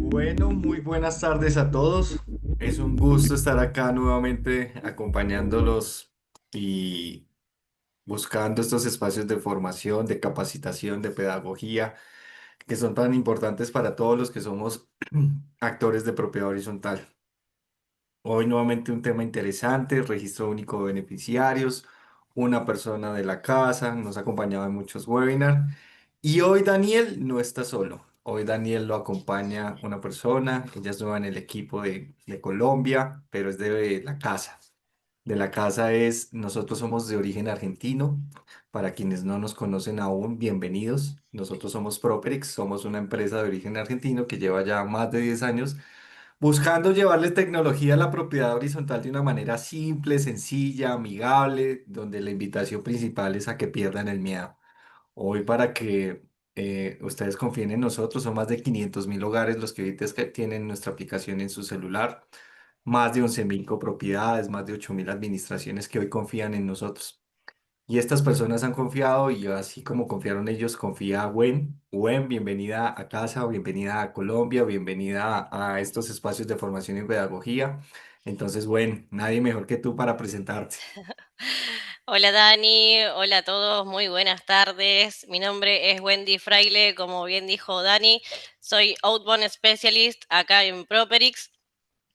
Bueno, muy buenas tardes a todos. Es un gusto estar acá nuevamente acompañándolos y buscando estos espacios de formación, de capacitación, de pedagogía, que son tan importantes para todos los que somos actores de propiedad horizontal. Hoy nuevamente un tema interesante, registro único de beneficiarios, una persona de la casa, nos ha acompañado en muchos webinars y hoy Daniel no está solo. Hoy Daniel lo acompaña una persona, ella es nueva en el equipo de Colombia, pero es de la casa. De la casa es, nosotros somos de origen argentino. Para quienes no nos conocen aún, bienvenidos. Nosotros somos Properix, somos una empresa de origen argentino que lleva ya más de 10 años buscando llevarle tecnología a la propiedad horizontal de una manera simple, sencilla, amigable, donde la invitación principal es a que pierdan el miedo. Hoy para que ustedes confíen en nosotros, son más de 500.000 hogares los que ahorita es que tienen nuestra aplicación en su celular, más de 11.000 copropiedades, más de 8.000 administraciones que hoy confían en nosotros. Y estas personas han confiado y así como confiaron ellos, confía Gwen. Gwen, bienvenida a casa, bienvenida a Colombia, bienvenida a estos espacios de formación y pedagogía. Entonces, Gwen, nadie mejor que tú para presentarte. Hola Dani, hola a todos, muy buenas tardes. Mi nombre es Wendy Fraile, como bien dijo Dani, soy Outbound Specialist acá en Properix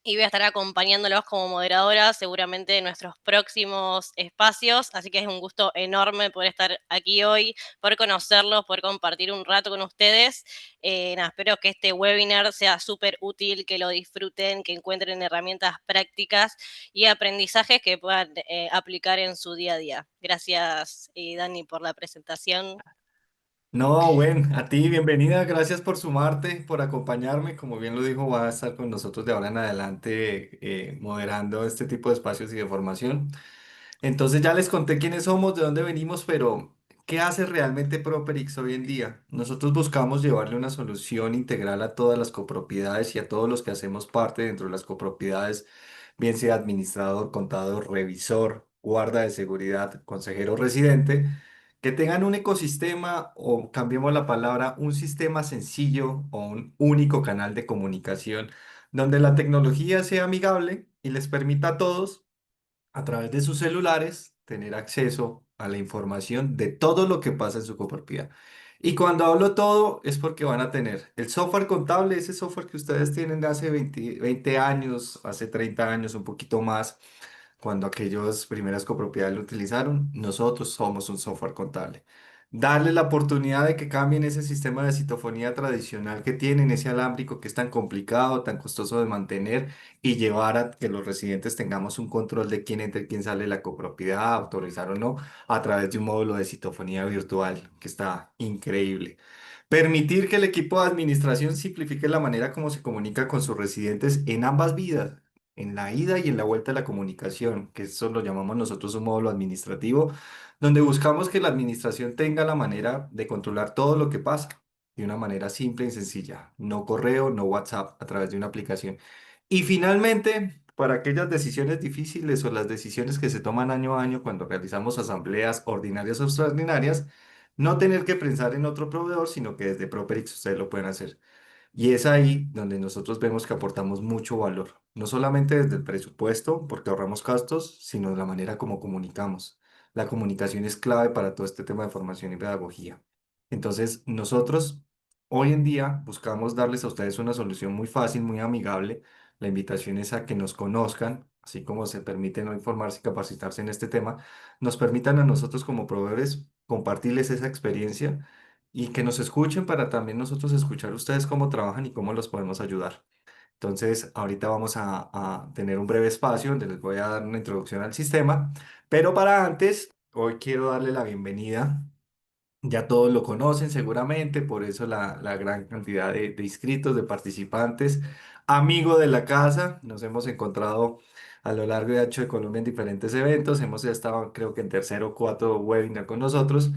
y voy a estar acompañándolos como moderadora seguramente en nuestros próximos espacios, así que es un gusto enorme poder estar aquí hoy, poder conocerlos, poder compartir un rato con ustedes. Nada, espero que este webinar sea súper útil, que lo disfruten, que encuentren herramientas prácticas y aprendizajes que puedan aplicar en su día a día. Gracias, Dani, por la presentación. No, Gwen, a ti bienvenida, gracias por sumarte, por acompañarme. Como bien lo dijo, va a estar con nosotros de ahora en adelante moderando este tipo de espacios y de formación. Entonces ya les conté quiénes somos, de dónde venimos, pero ¿qué hace realmente Properix hoy en día? Nosotros buscamos llevarle una solución integral a todas las copropiedades y a todos los que hacemos parte dentro de las copropiedades, bien sea administrador, contador, revisor, guarda de seguridad, consejero residente, que tengan un ecosistema o cambiemos la palabra, un sistema sencillo o un único canal de comunicación donde la tecnología sea amigable y les permita a todos a través de sus celulares tener acceso a la información de todo lo que pasa en su copropiedad. Y cuando hablo todo es porque van a tener el software contable, ese software que ustedes tienen de hace 20 años, hace 30 años, un poquito más, cuando aquellos primeras copropiedades lo utilizaron, nosotros somos un software contable. Darle la oportunidad de que cambien ese sistema de citofonía tradicional que tienen, ese alámbrico que es tan complicado, tan costoso de mantener y llevar a que los residentes tengamos un control de quién entra y quién sale de la copropiedad, autorizar o no, a través de un módulo de citofonía virtual que está increíble. Permitir que el equipo de administración simplifique la manera como se comunica con sus residentes en ambas vidas, en la ida y en la vuelta de la comunicación, que eso lo llamamos nosotros un módulo administrativo, donde buscamos que la administración tenga la manera de controlar todo lo que pasa de una manera simple y sencilla, no correo, no WhatsApp, a través de una aplicación. Y finalmente, para aquellas decisiones difíciles o las decisiones que se toman año a año cuando realizamos asambleas ordinarias o extraordinarias, no tener que pensar en otro proveedor, sino que desde Properix ustedes lo pueden hacer. Y es ahí donde nosotros vemos que aportamos mucho valor, no solamente desde el presupuesto, porque ahorramos gastos, sino de la manera como comunicamos. La comunicación es clave para todo este tema de formación y pedagogía. Entonces, nosotros hoy en día buscamos darles a ustedes una solución muy fácil, muy amigable. La invitación es a que nos conozcan, así como se permiten no informarse y capacitarse en este tema, nos permitan a nosotros como proveedores compartirles esa experiencia y que nos escuchen para también nosotros escuchar ustedes cómo trabajan y cómo los podemos ayudar. Entonces, ahorita vamos a tener un breve espacio donde les voy a dar una introducción al sistema, pero para antes, hoy quiero darle la bienvenida. Ya todos lo conocen seguramente, por eso la gran cantidad de inscritos, de participantes. Amigo de la casa, nos hemos encontrado a lo largo y ancho de Colombia en diferentes eventos. Hemos estado, creo que en tercero o cuarto webinar con nosotros.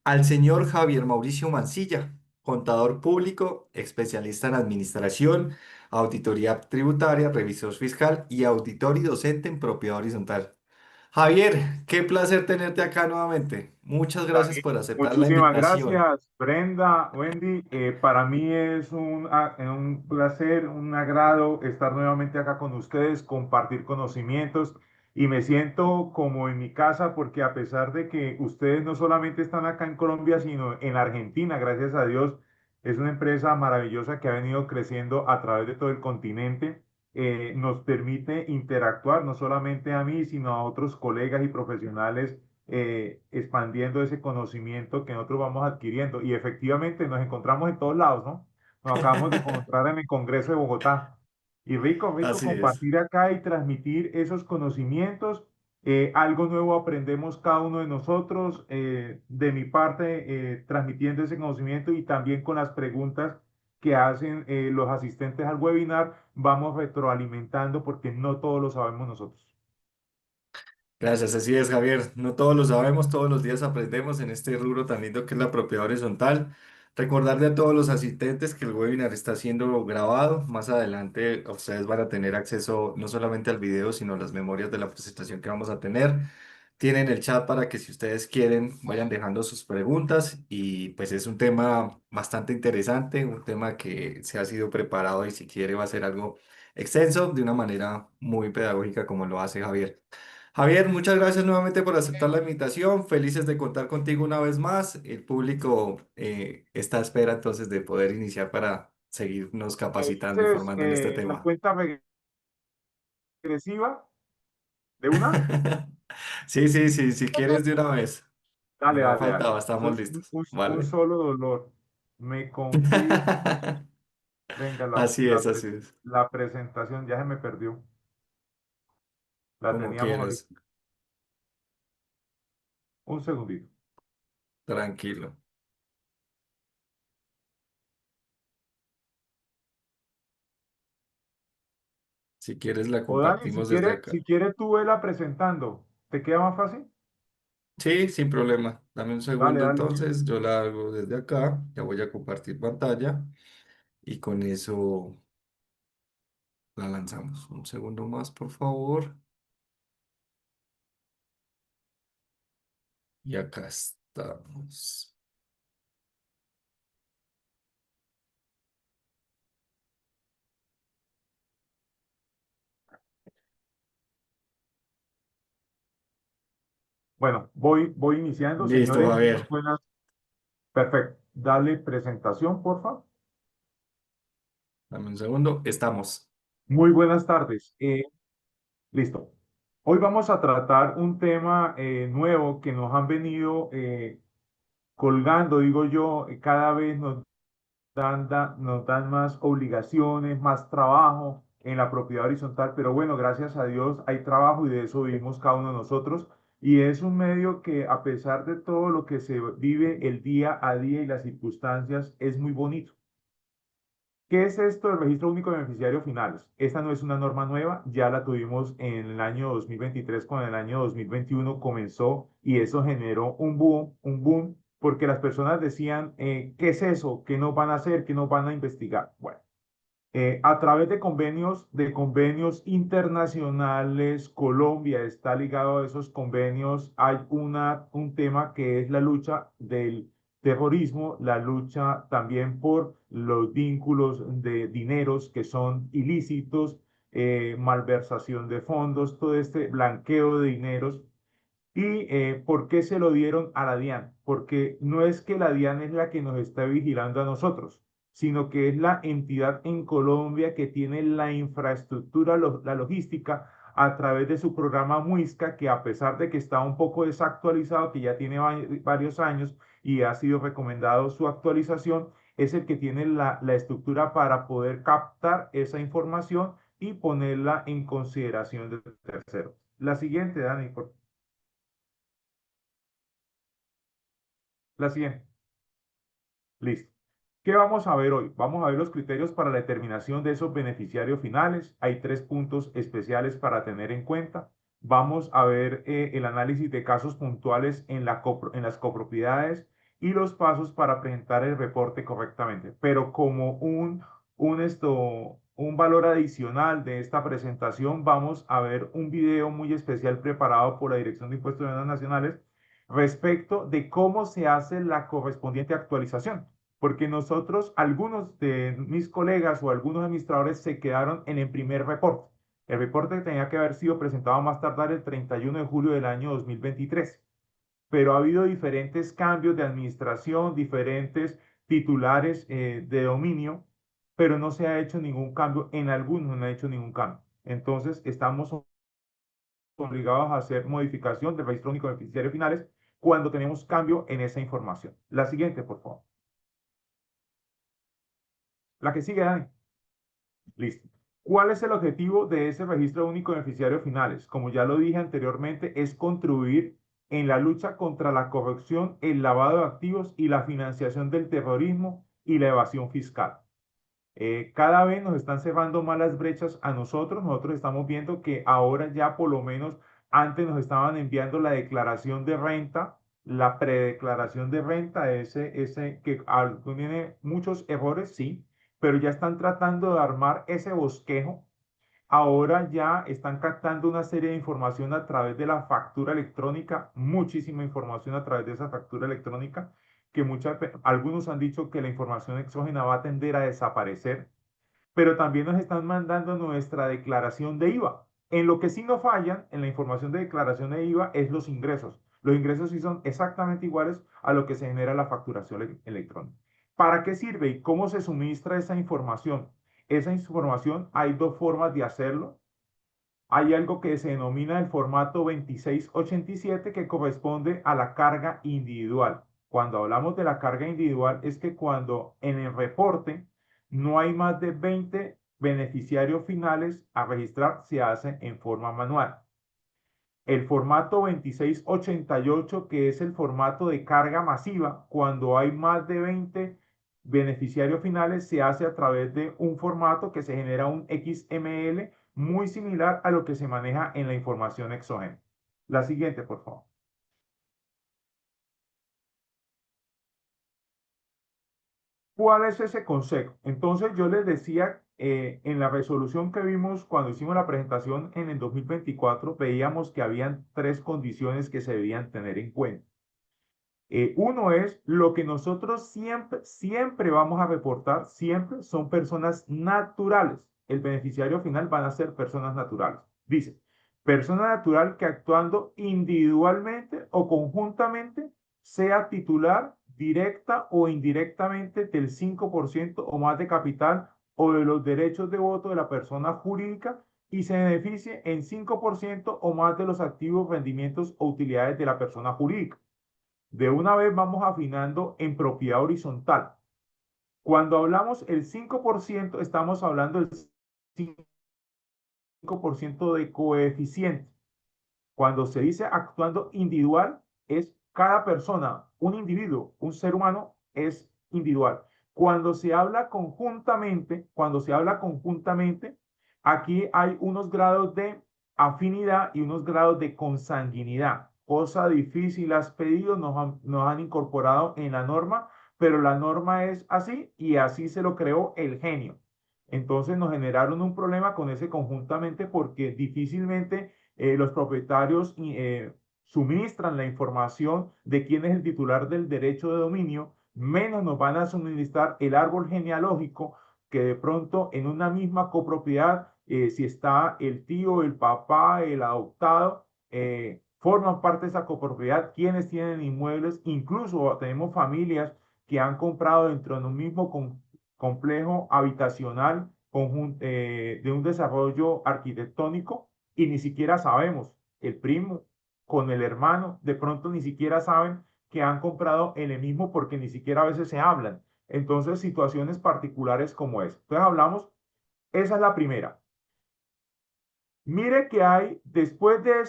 Al señor Javier Mauricio Mancilla, contador público, especialista en administración, auditoría tributaria, revisor fiscal y auditor y docente en propiedad horizontal. Javier, qué placer tenerte acá nuevamente. Muchas gracias Dani, por aceptar la muchísimas invitación. gracias, Brenda, Wendy. Para mí es un placer, un agrado estar nuevamente acá con ustedes, compartir conocimientos y me siento como en mi casa porque a pesar de que ustedes no solamente están acá en Colombia, sino en Argentina, gracias a Dios, es una empresa maravillosa que ha venido creciendo a través de todo el continente. Nos permite interactuar no solamente a mí, sino a otros colegas y profesionales expandiendo ese conocimiento que nosotros vamos adquiriendo. Y efectivamente nos encontramos en todos lados, ¿no? Nos acabamos de encontrar en el Congreso de Bogotá. Y rico, rico Así es. compartir acá y transmitir esos conocimientos. Algo nuevo aprendemos cada uno de nosotros. De mi parte, transmitiendo ese conocimiento y también con las preguntas que hacen los asistentes al webinar, vamos retroalimentando porque no todo lo sabemos nosotros. Gracias, así es, Javier. No todos lo sabemos, todos los días aprendemos en este rubro tan lindo que es la propiedad horizontal. Recordarle a todos los asistentes que el webinar está siendo grabado. Más adelante ustedes van a tener acceso no solamente al video, sino a las memorias de la presentación que vamos a tener. Tienen el chat para que si ustedes quieren vayan dejando sus preguntas y pues es un tema bastante interesante, un tema que se ha sido preparado y si quiere va a ser algo extenso de una manera muy pedagógica como lo hace Javier. Javier, muchas gracias nuevamente por aceptar la invitación. Felices de contar contigo una vez más. El público está a espera entonces de poder iniciar para seguirnos capacitando y Entonces, formando en este la tema. cuenta regresiva de una. Sí, sí, sí, si quieres de una vez. Dale, No dale, dale. faltaba, Eso estamos es listos. un ¿Vale? solo dolor. Me confirma. Venga, Así es, así es. la presentación ya se me perdió. La Como teníamos ahorita. quieras. Un segundito. Tranquilo. Si quieres la O Dani, compartimos desde acá. si quiere tú vela presentando. ¿Te queda más fácil? Sí, sin problema. Dame un Dale, segundo dale. entonces. Yo la hago desde acá. Ya voy a compartir pantalla. Y con eso la lanzamos. Un segundo más, por favor. Y acá estamos. Bueno, voy iniciando, Listo, señores. Muy Javier. buenas. Perfecto. Dale presentación, porfa. Dame un segundo. Estamos. Muy buenas tardes. Listo. Hoy vamos a tratar un tema nuevo que nos han venido colgando, digo yo, cada vez nos dan más obligaciones, más trabajo en la propiedad horizontal, pero bueno, gracias a Dios hay trabajo y de eso vivimos cada uno de nosotros. Y es un medio que a pesar de todo lo que se vive el día a día y las circunstancias, es muy bonito. ¿Qué es esto del registro único de beneficiarios finales? Esta no es una norma nueva, ya la tuvimos en el año 2023, con el año 2021 comenzó y eso generó un boom, porque las personas decían, ¿qué es eso? ¿Qué nos van a hacer? ¿Qué nos van a investigar? Bueno, a través de convenios internacionales, Colombia está ligado a esos convenios. Hay un tema que es la lucha del terrorismo, la lucha también por los vínculos de dineros que son ilícitos, malversación de fondos, todo este blanqueo de dineros. ¿Y por qué se lo dieron a la DIAN? Porque no es que la DIAN es la que nos está vigilando a nosotros, sino que es la entidad en Colombia que tiene la infraestructura, la logística a través de su programa Muisca, que a pesar de que está un poco desactualizado, que ya tiene varios años y ha sido recomendado su actualización, es el que tiene la estructura para poder captar esa información y ponerla en consideración de terceros. La siguiente, Dani, la siguiente. Listo. ¿Qué vamos a ver hoy? Vamos a ver los criterios para la determinación de esos beneficiarios finales. Hay tres puntos especiales para tener en cuenta. Vamos a ver el análisis de casos puntuales en las copropiedades y los pasos para presentar el reporte correctamente. Pero como un valor adicional de esta presentación, vamos a ver un video muy especial preparado por la Dirección de Impuestos y Aduanas Nacionales respecto de cómo se hace la correspondiente actualización. Porque nosotros, algunos de mis colegas o algunos administradores se quedaron en el primer reporte. El reporte tenía que haber sido presentado más tardar el 31 de julio del año 2023. Pero ha habido diferentes cambios de administración, diferentes titulares de dominio, pero no se ha hecho ningún cambio, en algunos no ha hecho ningún cambio. Entonces, estamos obligados a hacer modificación del registro único de beneficiarios finales cuando tenemos cambio en esa información. La siguiente, por favor. La que sigue, Dani. Listo. ¿Cuál es el objetivo de ese registro único de beneficiarios finales? Como ya lo dije anteriormente, es contribuir en la lucha contra la corrupción, el lavado de activos y la financiación del terrorismo y la evasión fiscal. Cada vez nos están cerrando más las brechas a nosotros. Nosotros estamos viendo que ahora ya por lo menos antes nos estaban enviando la declaración de renta, la predeclaración de renta, ese que tiene muchos errores, sí, pero ya están tratando de armar ese bosquejo. Ahora ya están captando una serie de información a través de la factura electrónica, muchísima información a través de esa factura electrónica, que algunos han dicho que la información exógena va a tender a desaparecer, pero también nos están mandando nuestra declaración de IVA. En lo que sí no fallan en la información de declaración de IVA es los ingresos. Los ingresos sí son exactamente iguales a lo que se genera la facturación electrónica. ¿Para qué sirve y cómo se suministra esa información? Esa información hay dos formas de hacerlo. Hay algo que se denomina el formato 2687 que corresponde a la carga individual. Cuando hablamos de la carga individual es que cuando en el reporte no hay más de 20 beneficiarios finales a registrar, se hace en forma manual. El formato 2688, que es el formato de carga masiva, cuando hay más de 20 beneficiarios finales, se hace a través de un formato que se genera un XML muy similar a lo que se maneja en la información exógena. La siguiente, por favor. ¿Cuál es ese consejo? Entonces yo les decía, en la resolución que vimos cuando hicimos la presentación en el 2024, veíamos que habían tres condiciones que se debían tener en cuenta. Uno es lo que nosotros siempre vamos a reportar, siempre son personas naturales. El beneficiario final van a ser personas naturales. Dice, persona natural que actuando individualmente o conjuntamente sea titular directa o indirectamente del 5% o más de capital o de los derechos de voto de la persona jurídica y se beneficie en 5% o más de los activos, rendimientos o utilidades de la persona jurídica. De una vez vamos afinando en propiedad horizontal. Cuando hablamos el 5%, estamos hablando del 5% de coeficiente. Cuando se dice actuando individual, es cada persona, un individuo, un ser humano es individual. Cuando se habla conjuntamente, aquí hay unos grados de afinidad y unos grados de consanguinidad. Cosa difícil, has pedido, nos han incorporado en la norma, pero la norma es así y así se lo creó el genio. Entonces nos generaron un problema con ese conjuntamente porque difícilmente los propietarios suministran la información de quién es el titular del derecho de dominio, menos nos van a suministrar el árbol genealógico que de pronto en una misma copropiedad, si está el tío, el papá, el adoptado, forman parte de esa copropiedad, quienes tienen inmuebles, incluso tenemos familias que han comprado dentro de un mismo complejo habitacional de un desarrollo arquitectónico y ni siquiera sabemos, el primo con el hermano, de pronto ni siquiera saben que han comprado en el mismo porque ni siquiera a veces se hablan. Entonces, situaciones particulares como esa. Entonces, hablamos, esa es la primera. Mire que hay, después de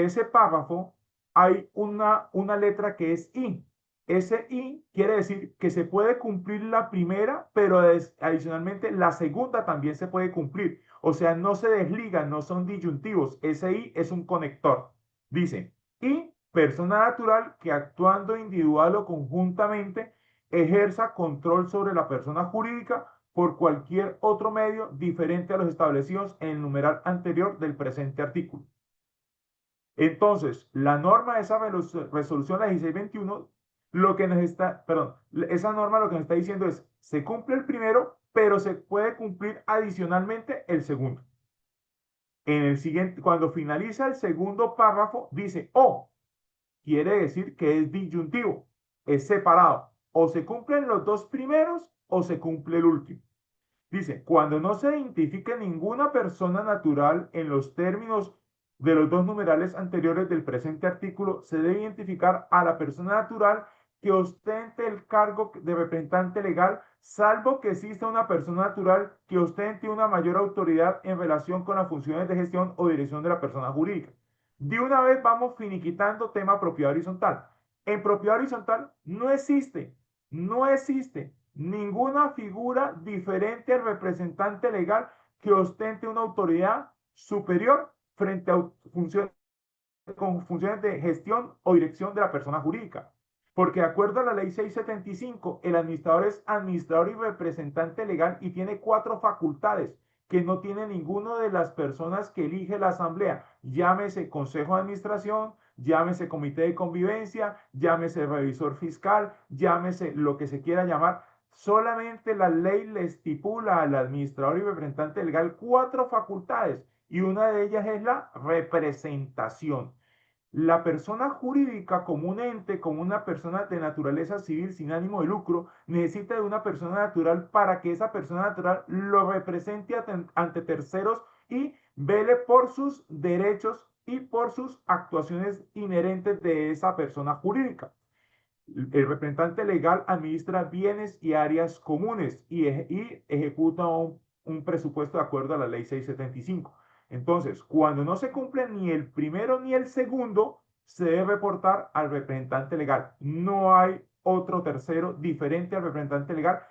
ese párrafo, hay una letra que es I. Ese I quiere decir que se puede cumplir la primera, pero adicionalmente la segunda también se puede cumplir. O sea, no se desligan, no son disyuntivos. Ese I es un conector. Dice, I, persona natural que actuando individual o conjuntamente ejerza control sobre la persona jurídica por cualquier otro medio diferente a los establecidos en el numeral anterior del presente artículo. Entonces, la norma de esa resolución, la 1621, lo que nos está, perdón, esa norma lo que nos está diciendo es, se cumple el primero, pero se puede cumplir adicionalmente el segundo. En el siguiente, cuando finaliza el segundo párrafo, dice, o, quiere decir que es disyuntivo, es separado. O se cumplen los dos primeros o se cumple el último. Dice, cuando no se identifique ninguna persona natural en los términos de los dos numerales anteriores del presente artículo, se debe identificar a la persona natural que ostente el cargo de representante legal, salvo que exista una persona natural que ostente una mayor autoridad en relación con las funciones de gestión o dirección de la persona jurídica. De una vez vamos finiquitando tema propiedad horizontal. En propiedad horizontal no existe ninguna figura diferente al representante legal que ostente una autoridad superior frente a funciones, con funciones de gestión o dirección de la persona jurídica. Porque de acuerdo a la ley 675, el administrador es administrador y representante legal y tiene 4 facultades que no tiene ninguna de las personas que elige la asamblea. Llámese consejo de administración, llámese comité de convivencia, llámese revisor fiscal, llámese lo que se quiera llamar. Solamente la ley le estipula al administrador y representante legal 4 facultades y una de ellas es la representación. La persona jurídica como un ente, como una persona de naturaleza civil sin ánimo de lucro, necesita de una persona natural para que esa persona natural lo represente ante terceros y vele por sus derechos y por sus actuaciones inherentes de esa persona jurídica. El representante legal administra bienes y áreas comunes y ejecuta un presupuesto de acuerdo a la ley 675. Entonces, cuando no se cumple ni el primero ni el segundo, se debe reportar al representante legal. No hay otro tercero diferente al representante legal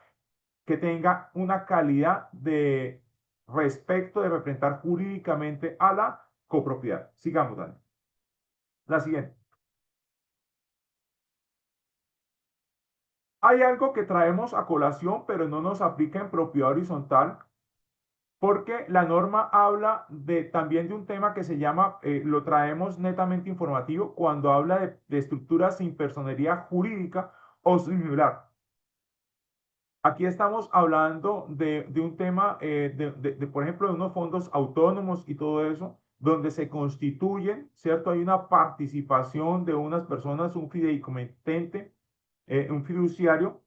que tenga una calidad de respecto de representar jurídicamente a la copropiedad. Sigamos, Dani. La siguiente. Hay algo que traemos a colación, pero no nos aplica en propiedad horizontal, porque la norma habla también de un tema que se llama, lo traemos netamente informativo, cuando habla de estructuras sin personería jurídica o similar. Aquí estamos hablando de un tema, por ejemplo, de unos fondos autónomos y todo eso, donde se constituyen, ¿cierto? Hay una participación de unas personas, un fideicomitente, un fiduciario,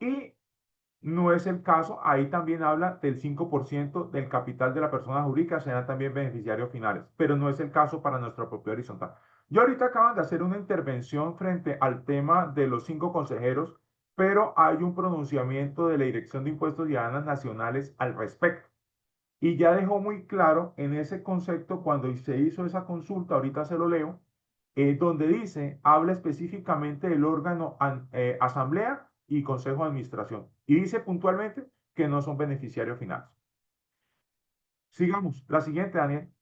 y no es el caso, ahí también habla del 5% del capital de la persona jurídica, serán también beneficiarios finales, pero no es el caso para nuestra propiedad horizontal. Yo ahorita acaban de hacer una intervención frente al tema de los 5 consejeros, pero hay un pronunciamiento de la Dirección de Impuestos y Aduanas Nacionales al respecto. Y ya dejó muy claro en ese concepto cuando se hizo esa consulta, ahorita se lo leo, donde dice, habla específicamente del órgano asamblea y consejo de administración. Y dice puntualmente que no son beneficiarios finales. Sigamos. La siguiente, Daniel.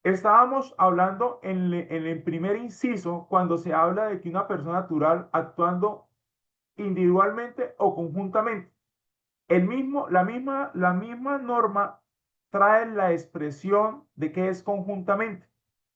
Estábamos hablando en el primer inciso cuando se habla de que una persona natural actuando individualmente o conjuntamente. La misma norma trae la expresión de que es conjuntamente.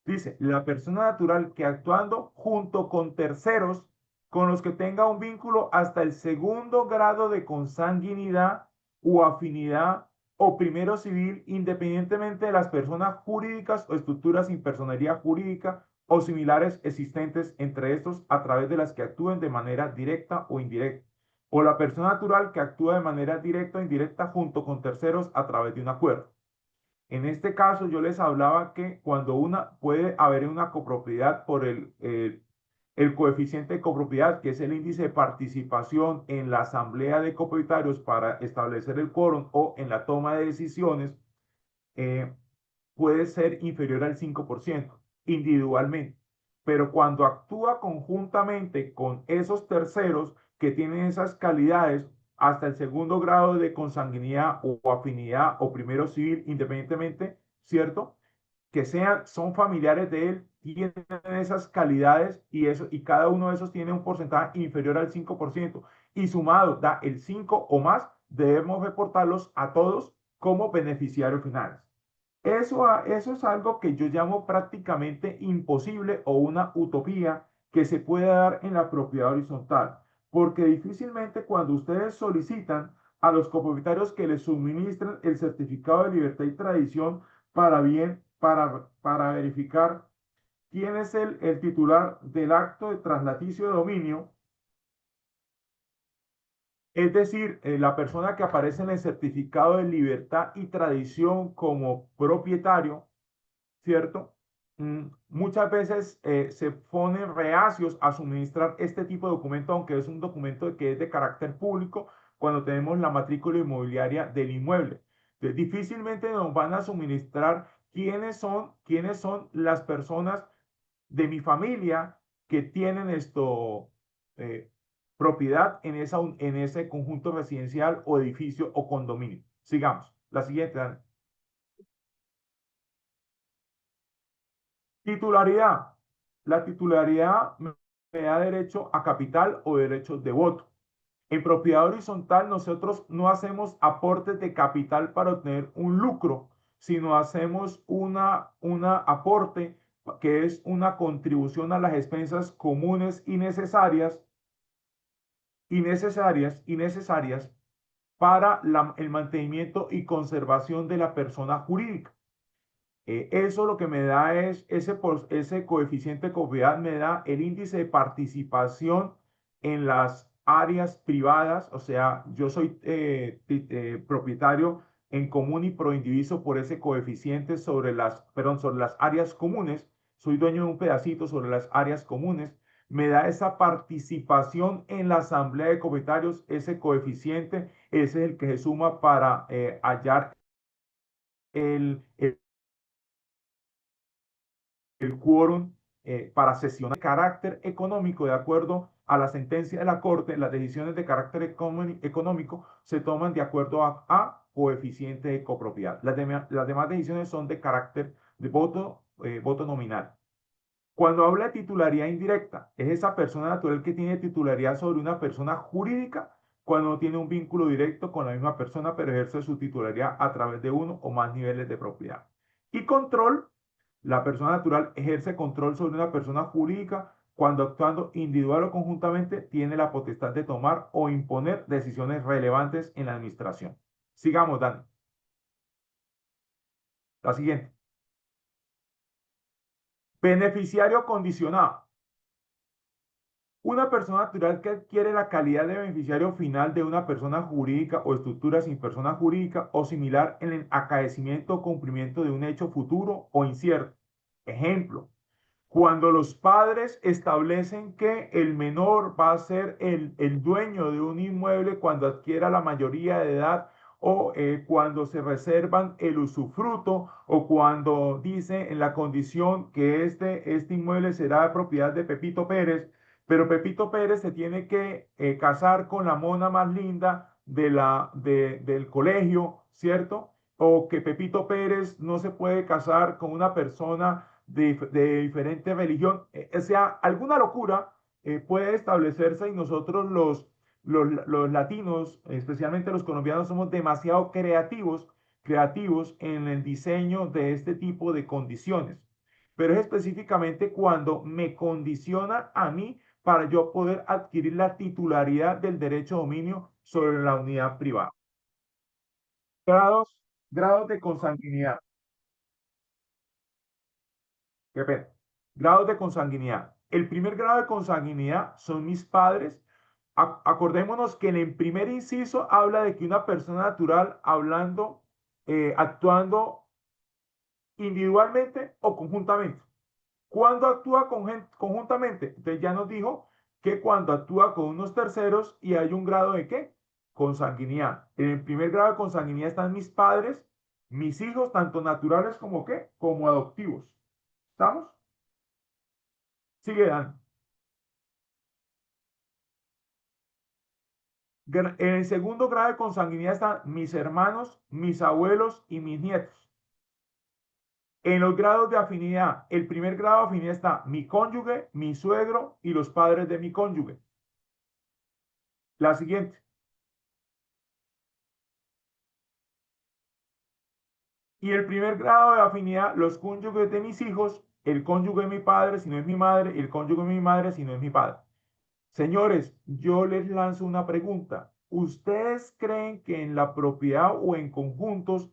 Dice, la persona natural que actuando junto con terceros con los que tenga un vínculo hasta el segundo grado de consanguinidad o afinidad o primero civil, independientemente de las personas jurídicas o estructuras sin personería jurídica o similares existentes entre estos a través de las que actúen de manera directa o indirecta, o la persona natural que actúa de manera directa o indirecta junto con terceros a través de un acuerdo. En este caso, yo les hablaba que cuando puede haber una copropiedad por el coeficiente de copropiedad, que es el índice de participación en la asamblea de copropietarios para establecer el quórum o en la toma de decisiones, eh, puede ser inferior al 5% individualmente. Pero cuando actúa conjuntamente con esos terceros que tienen esas calidades hasta el segundo grado de consanguinidad o afinidad o primero civil, independientemente, ¿cierto? son familiares de él, tienen esas calidades y cada uno de esos tiene un porcentaje inferior al 5% y sumado da el 5 o más, debemos reportarlos a todos como beneficiarios finales. Eso es algo que yo llamo prácticamente imposible o una utopía que se puede dar en la propiedad horizontal, porque difícilmente cuando ustedes solicitan a los copropietarios que les suministren el certificado de libertad y tradición para verificar quién es el titular del acto de traslaticio de dominio, es decir, la persona que aparece en el certificado de libertad y tradición como propietario, ¿cierto? Muchas veces se ponen reacios a suministrar este tipo de documento, aunque es un documento que es de carácter público, cuando tenemos la matrícula inmobiliaria del inmueble. Entonces, difícilmente nos van a suministrar quiénes son las personas de mi familia que tienen eh, propiedad en ese conjunto residencial o edificio o condominio. Sigamos. La siguiente, Dani. Titularidad. La titularidad me da derecho a capital o derechos de voto. En propiedad horizontal nosotros no hacemos aportes de capital para obtener un lucro, sino hacemos una aporte que es una contribución a las expensas comunes y necesarias para el mantenimiento y conservación de la persona jurídica. Eso lo que me da es ese coeficiente de copiedad, me da el índice de participación en las áreas privadas, o sea, yo soy propietario en común y proindiviso por ese coeficiente sobre las áreas comunes, soy dueño de un pedacito sobre las áreas comunes, me da esa participación en la asamblea de copropietarios, ese coeficiente, ese es el que se suma para hallar el quórum para sesionar de carácter económico, de acuerdo a la sentencia de la Corte, las decisiones de carácter económico se toman de acuerdo a coeficiente de copropiedad. Las demás decisiones son de carácter de voto nominal. Cuando habla de titularidad indirecta, es esa persona natural que tiene titularidad sobre una persona jurídica cuando no tiene un vínculo directo con la misma persona, pero ejerce su titularidad a través de uno o más niveles de propiedad. Y control, la persona natural ejerce control sobre una persona jurídica cuando actuando individual o conjuntamente tiene la potestad de tomar o imponer decisiones relevantes en la administración. Sigamos, Dani. La siguiente. Beneficiario condicionado. Una persona natural que adquiere la calidad de beneficiario final de una persona jurídica o estructura sin persona jurídica o similar en el acaecimiento o cumplimiento de un hecho futuro o incierto. Ejemplo, cuando los padres establecen que el menor va a ser el dueño de un inmueble cuando adquiera la mayoría de edad o cuando se reservan el usufruto o cuando dice en la condición que este inmueble será de propiedad de Pepito Pérez, pero Pepito Pérez se tiene que casar con la mona más linda del colegio, ¿cierto? O que Pepito Pérez no se puede casar con una persona de diferente religión, o sea, alguna locura puede establecerse y nosotros los latinos, especialmente los colombianos, somos demasiado creativos en el diseño de este tipo de condiciones. Pero es específicamente cuando me condiciona a mí para yo poder adquirir la titularidad del derecho de dominio sobre la unidad privada. Grados, grados de consanguinidad. Qué pena. Grados de consanguinidad. El primer grado de consanguinidad son mis padres. Acordémonos que en el primer inciso habla de que una persona natural actuando individualmente o conjuntamente. ¿Cuándo actúa conjuntamente? Entonces ya nos dijo que cuando actúa con unos terceros y hay un grado de ¿qué? Consanguinidad. En el primer grado de consanguinidad están mis padres, mis hijos, tanto naturales como ¿qué? Como adoptivos. ¿Estamos? Sigue, Dan. En el segundo grado de consanguinidad están mis hermanos, mis abuelos y mis nietos. En los grados de afinidad, el primer grado de afinidad está mi cónyuge, mi suegro y los padres de mi cónyuge. La siguiente. Y el primer grado de afinidad, los cónyuges de mis hijos, el cónyuge de mi padre si no es mi madre, y el cónyuge de mi madre si no es mi padre. Señores, yo les lanzo una pregunta. ¿Ustedes creen que en la propiedad o en conjuntos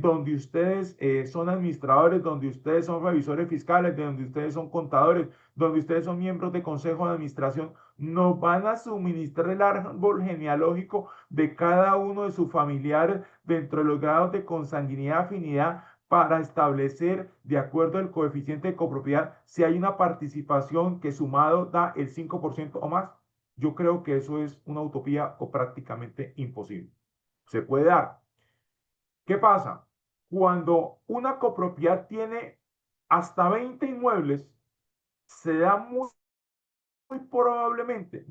donde ustedes son administradores, donde ustedes son revisores fiscales, donde ustedes son contadores, donde ustedes son miembros de consejo de administración, nos van a suministrar el árbol genealógico de cada uno de sus familiares dentro de los grados de consanguinidad, afinidad, para establecer, de acuerdo al coeficiente de copropiedad, si hay una participación que sumado da el 5% o más? Yo creo que eso es una utopía o prácticamente imposible. Se puede dar. ¿Qué pasa? Cuando una copropiedad tiene hasta 20 inmuebles, se da muy probablemente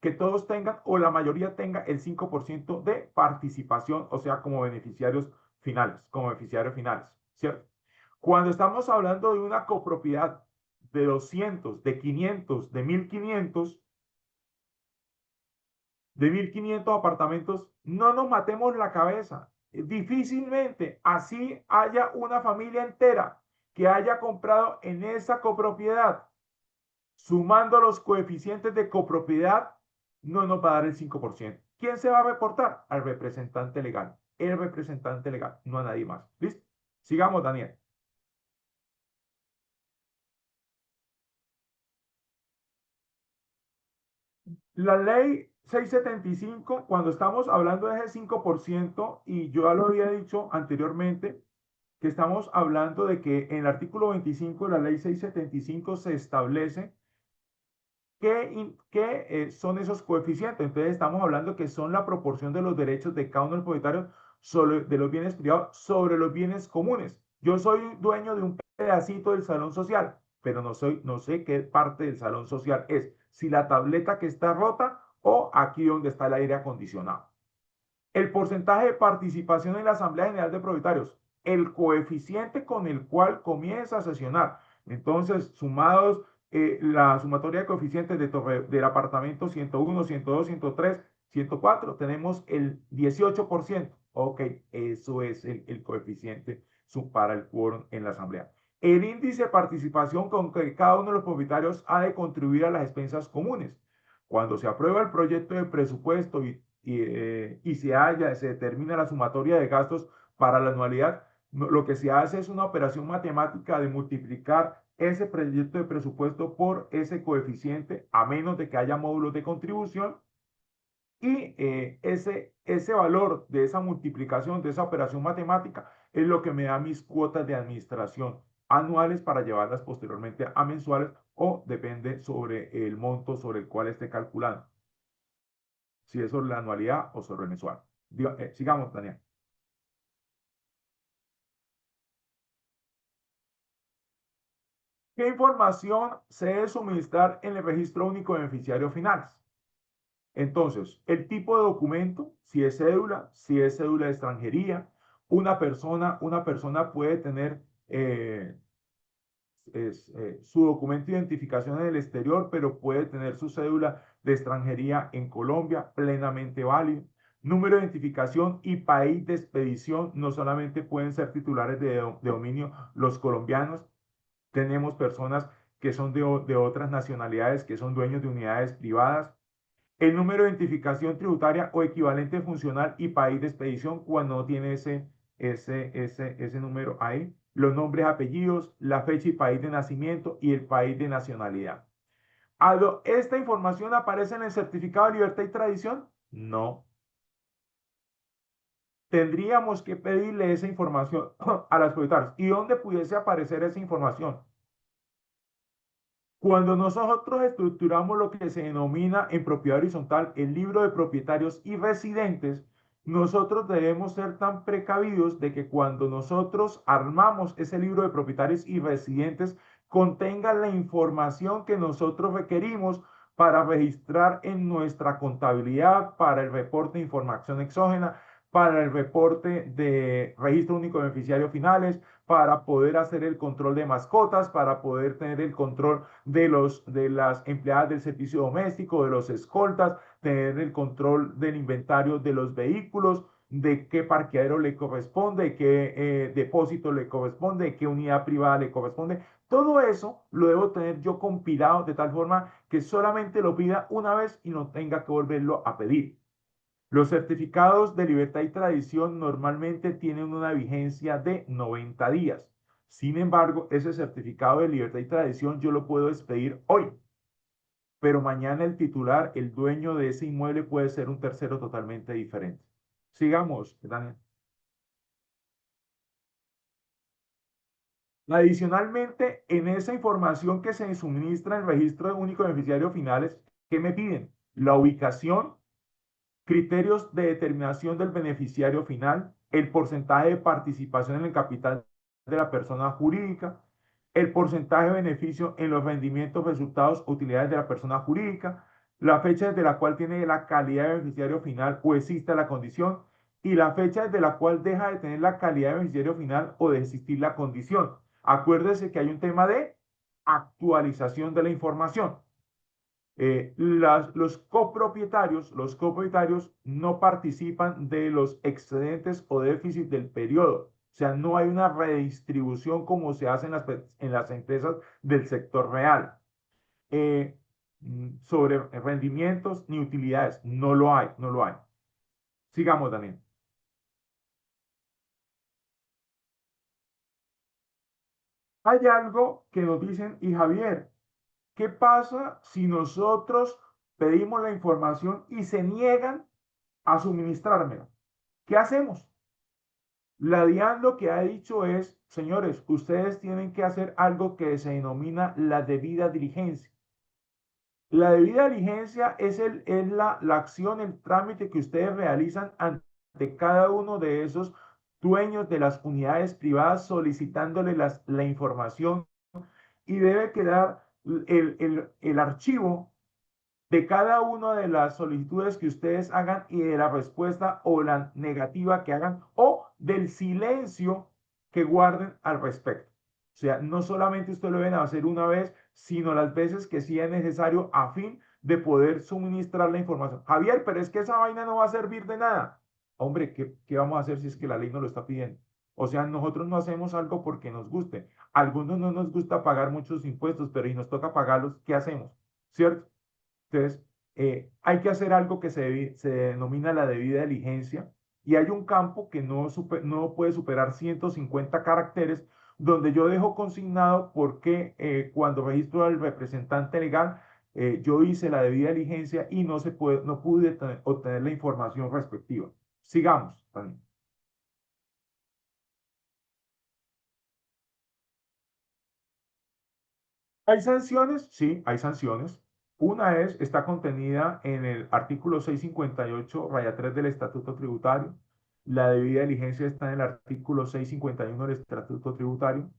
que todos tengan o la mayoría tenga el 5% de participación, o sea, como beneficiarios finales, ¿cierto? Cuando estamos hablando de una copropiedad de 200, de 500, de 1500 apartamentos, no nos matemos la cabeza. Difícilmente así haya una familia entera que haya comprado en esa copropiedad, sumando los coeficientes de copropiedad, no nos va a dar el 5%. ¿Quién se va a reportar? Al representante legal. El representante legal, no a nadie más. ¿Listo? Sigamos, Daniel. La ley 675, cuando estamos hablando de ese 5%, y yo ya lo había dicho anteriormente, que estamos hablando de que en el artículo 25 de la ley 675 se establece ¿qué son esos coeficientes? Entonces estamos hablando que son la proporción de los derechos de cada uno de los propietarios de los bienes privados sobre los bienes comunes. Yo soy dueño de un pedacito del salón social, pero no sé qué parte del salón social es, si la tableta que está rota o aquí donde está el aire acondicionado. El porcentaje de participación en la Asamblea General de Propietarios, el coeficiente con el cual comienza a sesionar. Entonces, sumados la sumatoria de coeficientes del apartamento 101, 102, 103, 104, tenemos el 18%. Ok, eso es el coeficiente para el quórum en la Asamblea. El índice de participación con que cada uno de los propietarios ha de contribuir a las expensas comunes. Cuando se aprueba el proyecto de presupuesto y se determina la sumatoria de gastos para la anualidad, lo que se hace es una operación matemática de multiplicar ese proyecto de presupuesto por ese coeficiente, a menos de que haya módulos de contribución, y ese valor de esa multiplicación, de esa operación matemática, es lo que me da mis cuotas de administración anuales para llevarlas posteriormente a mensuales, o depende sobre el monto sobre el cual esté calculando, si es sobre la anualidad o sobre el mensual. Sigamos, Daniel. ¿Qué información se debe suministrar en el registro único de beneficiarios finales? Entonces, el tipo de documento, si es cédula de extranjería, una persona puede tener su documento de identificación en el exterior, pero puede tener su cédula de extranjería en Colombia, plenamente válido. Número de identificación y país de expedición, no solamente pueden ser titulares de dominio los colombianos, tenemos personas que son de otras nacionalidades, que son dueños de unidades privadas. El número de identificación tributaria o equivalente funcional y país de expedición cuando no tiene ese número ahí. Los nombres, apellidos, la fecha y país de nacimiento y el país de nacionalidad. ¿Esta información aparece en el certificado de libertad y tradición? No. Tendríamos que pedirle esa información a las propietarias. ¿Y dónde pudiese aparecer esa información? Cuando nosotros estructuramos lo que se denomina en propiedad horizontal el libro de propietarios y residentes, nosotros debemos ser tan precavidos de que cuando nosotros armamos ese libro de propietarios y residentes, contenga la información que nosotros requerimos para registrar en nuestra contabilidad, para el reporte de información exógena, para el reporte de registro único de beneficiarios finales, para poder hacer el control de mascotas, para poder tener el control de las empleadas del servicio doméstico, de los escoltas, tener el control del inventario de los vehículos, de qué parqueadero le corresponde, qué depósito le corresponde, qué unidad privada le corresponde. Todo eso lo debo tener yo compilado de tal forma que solamente lo pida una vez y no tenga que volverlo a pedir. Los certificados de libertad y tradición normalmente tienen una vigencia de 90 días. Sin embargo, ese certificado de libertad y tradición yo lo puedo expedir hoy, pero mañana el titular, el dueño de ese inmueble puede ser un tercero totalmente diferente. Sigamos, Daniel. Adicionalmente, en esa información que se suministra en el registro único de beneficiarios finales, ¿qué me piden? La ubicación, criterios de determinación del beneficiario final, el porcentaje de participación en el capital de la persona jurídica, el porcentaje de beneficio en los rendimientos, resultados, utilidades de la persona jurídica, la fecha desde la cual tiene la calidad de beneficiario final o existe la condición, y la fecha desde la cual deja de tener la calidad de beneficiario final o de existir la condición. Acuérdese que hay un tema de actualización de la información. Los copropietarios no participan de los excedentes o déficits del periodo. O sea, no hay una redistribución como se hace en las empresas del sector real. Sobre rendimientos ni utilidades, no lo hay, no lo hay. Sigamos, Daniel. Hay algo que nos dicen, y Javier, ¿qué pasa si nosotros pedimos la información y se niegan a suministrármela? ¿Qué hacemos? La DIAN lo que ha dicho es, señores, ustedes tienen que hacer algo que se denomina la debida diligencia. La debida diligencia es la acción, el trámite que ustedes realizan ante cada uno de esos dueños de las unidades privadas solicitándole la información, y debe quedar el archivo de cada una de las solicitudes que ustedes hagan y de la respuesta o la negativa que hagan o del silencio que guarden al respecto. O sea, no solamente ustedes lo deben hacer una vez, sino las veces que sí es necesario a fin de poder suministrar la información. Javier, pero es que esa vaina no va a servir de nada. Hombre, ¿qué vamos a hacer si es que la ley nos lo está pidiendo? O sea, nosotros no hacemos algo porque nos guste. A algunos no nos gusta pagar muchos impuestos, pero si nos toca pagarlos, ¿qué hacemos? ¿Cierto? Entonces, hay que hacer algo que se denomina la debida diligencia, y hay un campo que no puede superar 150 caracteres, donde yo dejo consignado por qué cuando registro al representante legal, yo hice la debida diligencia y no pude obtener la información respectiva. Sigamos, Dani. ¿Hay sanciones? Sí, hay sanciones. Una está contenida en el artículo 658, raya 3 del Estatuto Tributario. La debida diligencia está en el artículo 651 del Estatuto Tributario.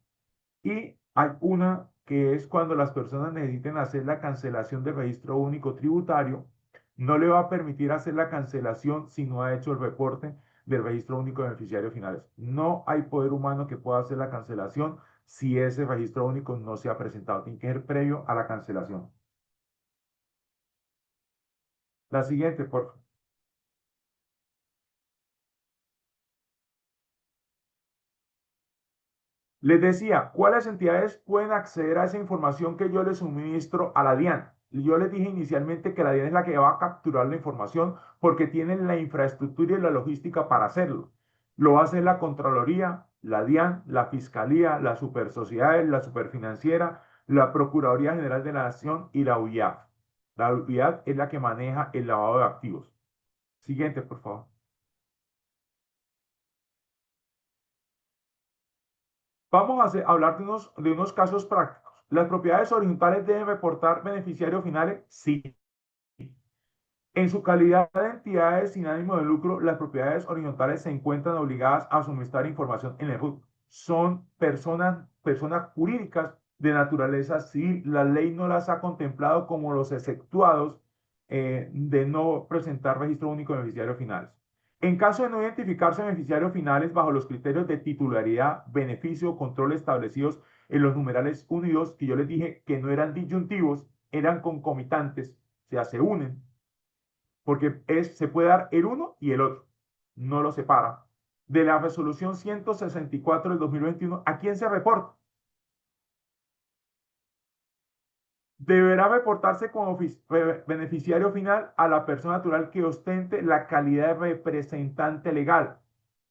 Y hay una que es cuando las personas necesiten hacer la cancelación del registro único tributario, no le va a permitir hacer la cancelación si no ha hecho el reporte del registro único de beneficiarios finales. No hay poder humano que pueda hacer la cancelación si ese registro único no se ha presentado. Tiene que ser previo a la cancelación. La siguiente, por favor. Les decía, ¿cuáles entidades pueden acceder a esa información que yo les suministro a la DIAN? Yo les dije inicialmente que la DIAN es la que va a capturar la información porque tienen la infraestructura y la logística para hacerlo. Lo va a hacer la Contraloría, la DIAN, la Fiscalía, las Supersociedades, la Superfinanciera, la Procuraduría General de la Nación y la UIAF. La UIAF es la que maneja el lavado de activos. Siguiente, por favor. Vamos a hablar de unos casos prácticos. ¿Las propiedades horizontales deben reportar beneficiarios finales? Sí. En su calidad de entidades sin ánimo de lucro, las propiedades horizontales se encuentran obligadas a suministrar información en el RUT. Son personas jurídicas de naturaleza civil. La ley no las ha contemplado como los exceptuados de no presentar registro único de beneficiarios finales. En caso de no identificarse beneficiarios finales bajo los criterios de titularidad, beneficio o control establecidos en los numerales 1 y 2, que yo les dije que no eran disyuntivos, eran concomitantes, o sea, se unen, porque se puede dar el uno y el otro, no lo separa. De la resolución 164 del 2021, ¿a quién se reporta? Deberá reportarse como beneficiario final a la persona natural que ostente la calidad de representante legal.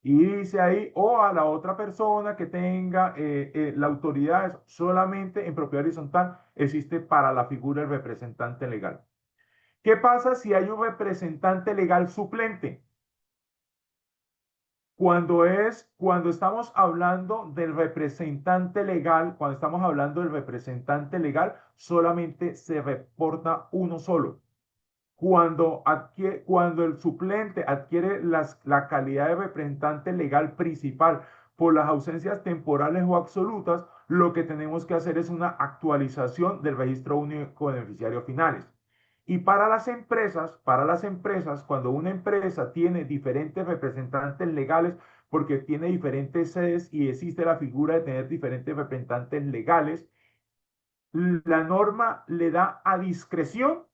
Y dice ahí, o a la otra persona que tenga la autoridad, solamente en propiedad horizontal existe para la figura del representante legal. ¿Qué pasa si hay un representante legal suplente? Cuando estamos hablando del representante legal, cuando estamos hablando del representante legal, solamente se reporta uno solo. Cuando el suplente adquiere la calidad de representante legal principal por las ausencias temporales o absolutas, lo que tenemos que hacer es una actualización del registro único de beneficiarios finales. Y para las empresas, cuando una empresa tiene diferentes representantes legales, porque tiene diferentes sedes y existe la figura de tener diferentes representantes legales, la norma le da a discreción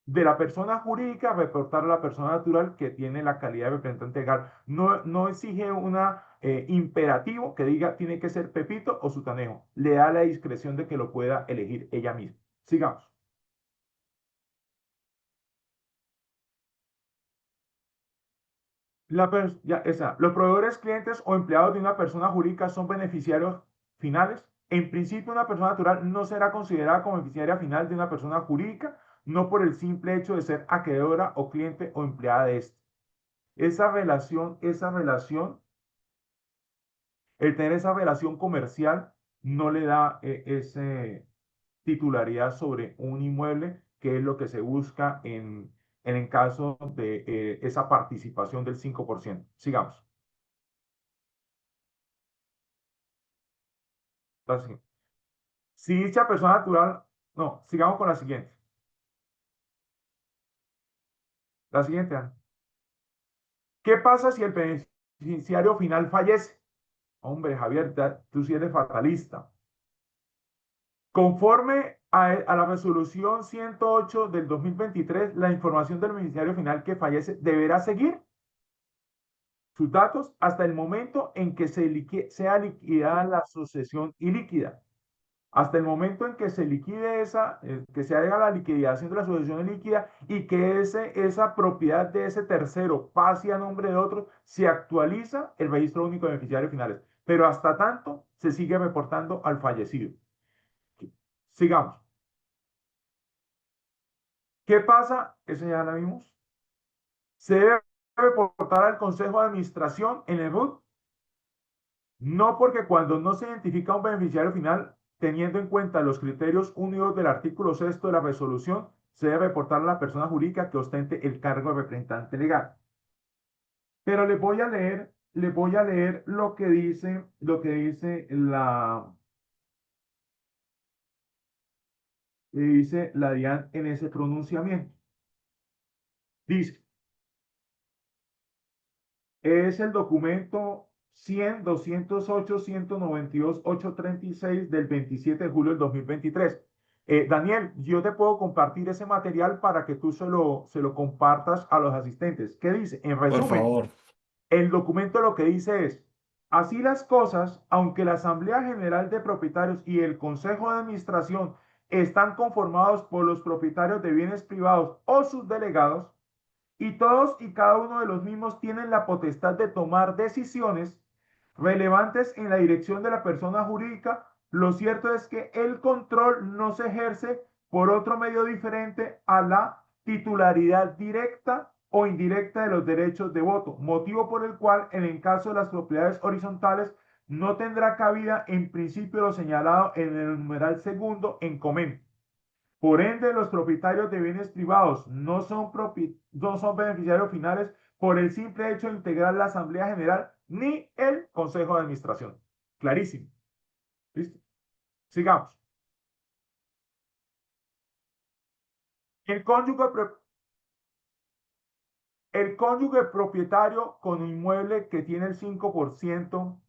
de la persona jurídica reportar a la persona natural que tiene la calidad de representante legal. No exige un imperativo que diga tiene que ser Pepito o Sutanejo. Le da la discreción de que lo pueda elegir ella misma. Sigamos. Los proveedores, clientes o empleados de una persona jurídica son beneficiarios finales. En principio, una persona natural no será considerada como beneficiaria final de una persona jurídica, no por el simple hecho de ser acreedora o cliente o empleada de este. El tener esa relación comercial no le da esa titularidad sobre un inmueble, que es lo que se busca en el caso de esa participación del 5%. Sigamos. Si dicha persona natural, no, sigamos con la siguiente. La siguiente, Ana. ¿Qué pasa si el beneficiario final fallece? Hombre, Javier, tú sí eres fatalista. Conforme a la resolución 108 del 2023, la información del beneficiario final que fallece deberá seguir sus datos hasta el momento en que sea liquidada la sucesión ilíquida. Hasta el momento en que se liquide que se haga la liquidación de la sucesión líquida y que esa propiedad de ese tercero pase a nombre de otro, se actualiza el registro único de beneficiarios finales. Pero hasta tanto se sigue reportando al fallecido. Sigamos. ¿Qué pasa? Eso ya lo vimos. Se debe reportar al Consejo de Administración en el RUT. No, porque cuando no se identifica un beneficiario final, teniendo en cuenta los criterios unidos del artículo 6 de la resolución, se debe reportar a la persona jurídica que ostente el cargo de representante legal. Pero les voy a leer dice la DIAN en ese pronunciamiento. Dice, es el documento 100-208-192-836 del 27 de julio del 2023. Daniel, yo te puedo compartir ese material para que tú se lo compartas a los asistentes. ¿Qué dice? En Por resumen, favor. el documento lo que dice es, así las cosas, aunque la Asamblea General de Propietarios y el Consejo de Administración están conformados por los propietarios de bienes privados o sus delegados, y todos y cada uno de los mismos tienen la potestad de tomar decisiones relevantes en la dirección de la persona jurídica. Lo cierto es que el control no se ejerce por otro medio diferente a la titularidad directa o indirecta de los derechos de voto, motivo por el cual en el caso de las propiedades horizontales no tendrá cabida en principio lo señalado en el numeral segundo en comento. Por ende, los propietarios de bienes privados no son beneficiarios finales por el simple hecho de integrar la Asamblea General ni el Consejo de Administración. Clarísimo. ¿Listo? Sigamos. El cónyuge, El cónyuge propietario con inmueble que tiene el 5%,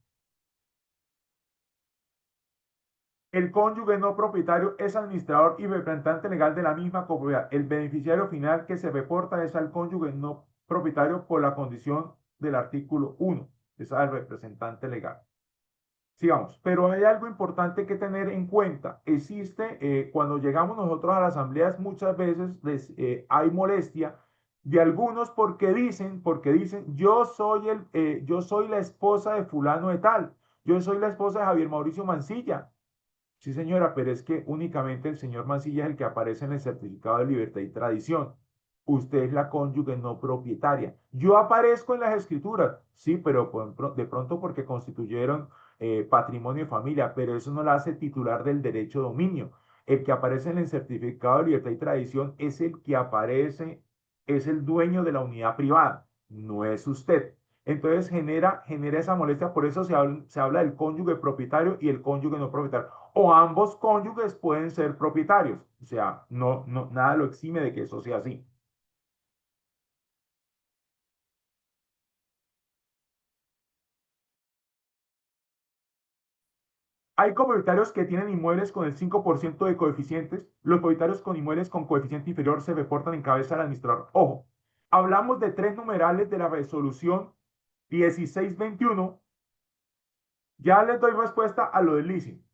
el cónyuge no propietario es administrador y representante legal de la misma copropiedad. El beneficiario final que se reporta es al cónyuge no propietario por la condición del artículo 1, es al representante legal. Sigamos, pero hay algo importante que tener en cuenta. Existe, cuando llegamos nosotros a las asambleas, muchas veces hay molestia de algunos porque dicen, yo soy la esposa de fulano de tal, yo soy la esposa de Javier Mauricio Mancilla. Sí, señora, pero es que únicamente el señor Mancilla es el que aparece en el certificado de libertad y tradición. Usted es la cónyuge no propietaria. Yo aparezco en las escrituras, sí, pero de pronto porque constituyeron patrimonio de familia, pero eso no la hace titular del derecho de dominio. El que aparece en el certificado de libertad y tradición es el que aparece, es el dueño de la unidad privada, no es usted. Entonces genera esa molestia, por eso se habla del cónyuge propietario y el cónyuge no propietario. O ambos cónyuges pueden ser propietarios, o sea, nada lo exime de que eso sea así. Hay copropietarios que tienen inmuebles con el 5% de coeficientes. Los propietarios con inmuebles con coeficiente inferior se reportan en cabeza del administrador. Ojo, hablamos de 3 numerales de la resolución 1621. Ya les doy respuesta a lo del leasing.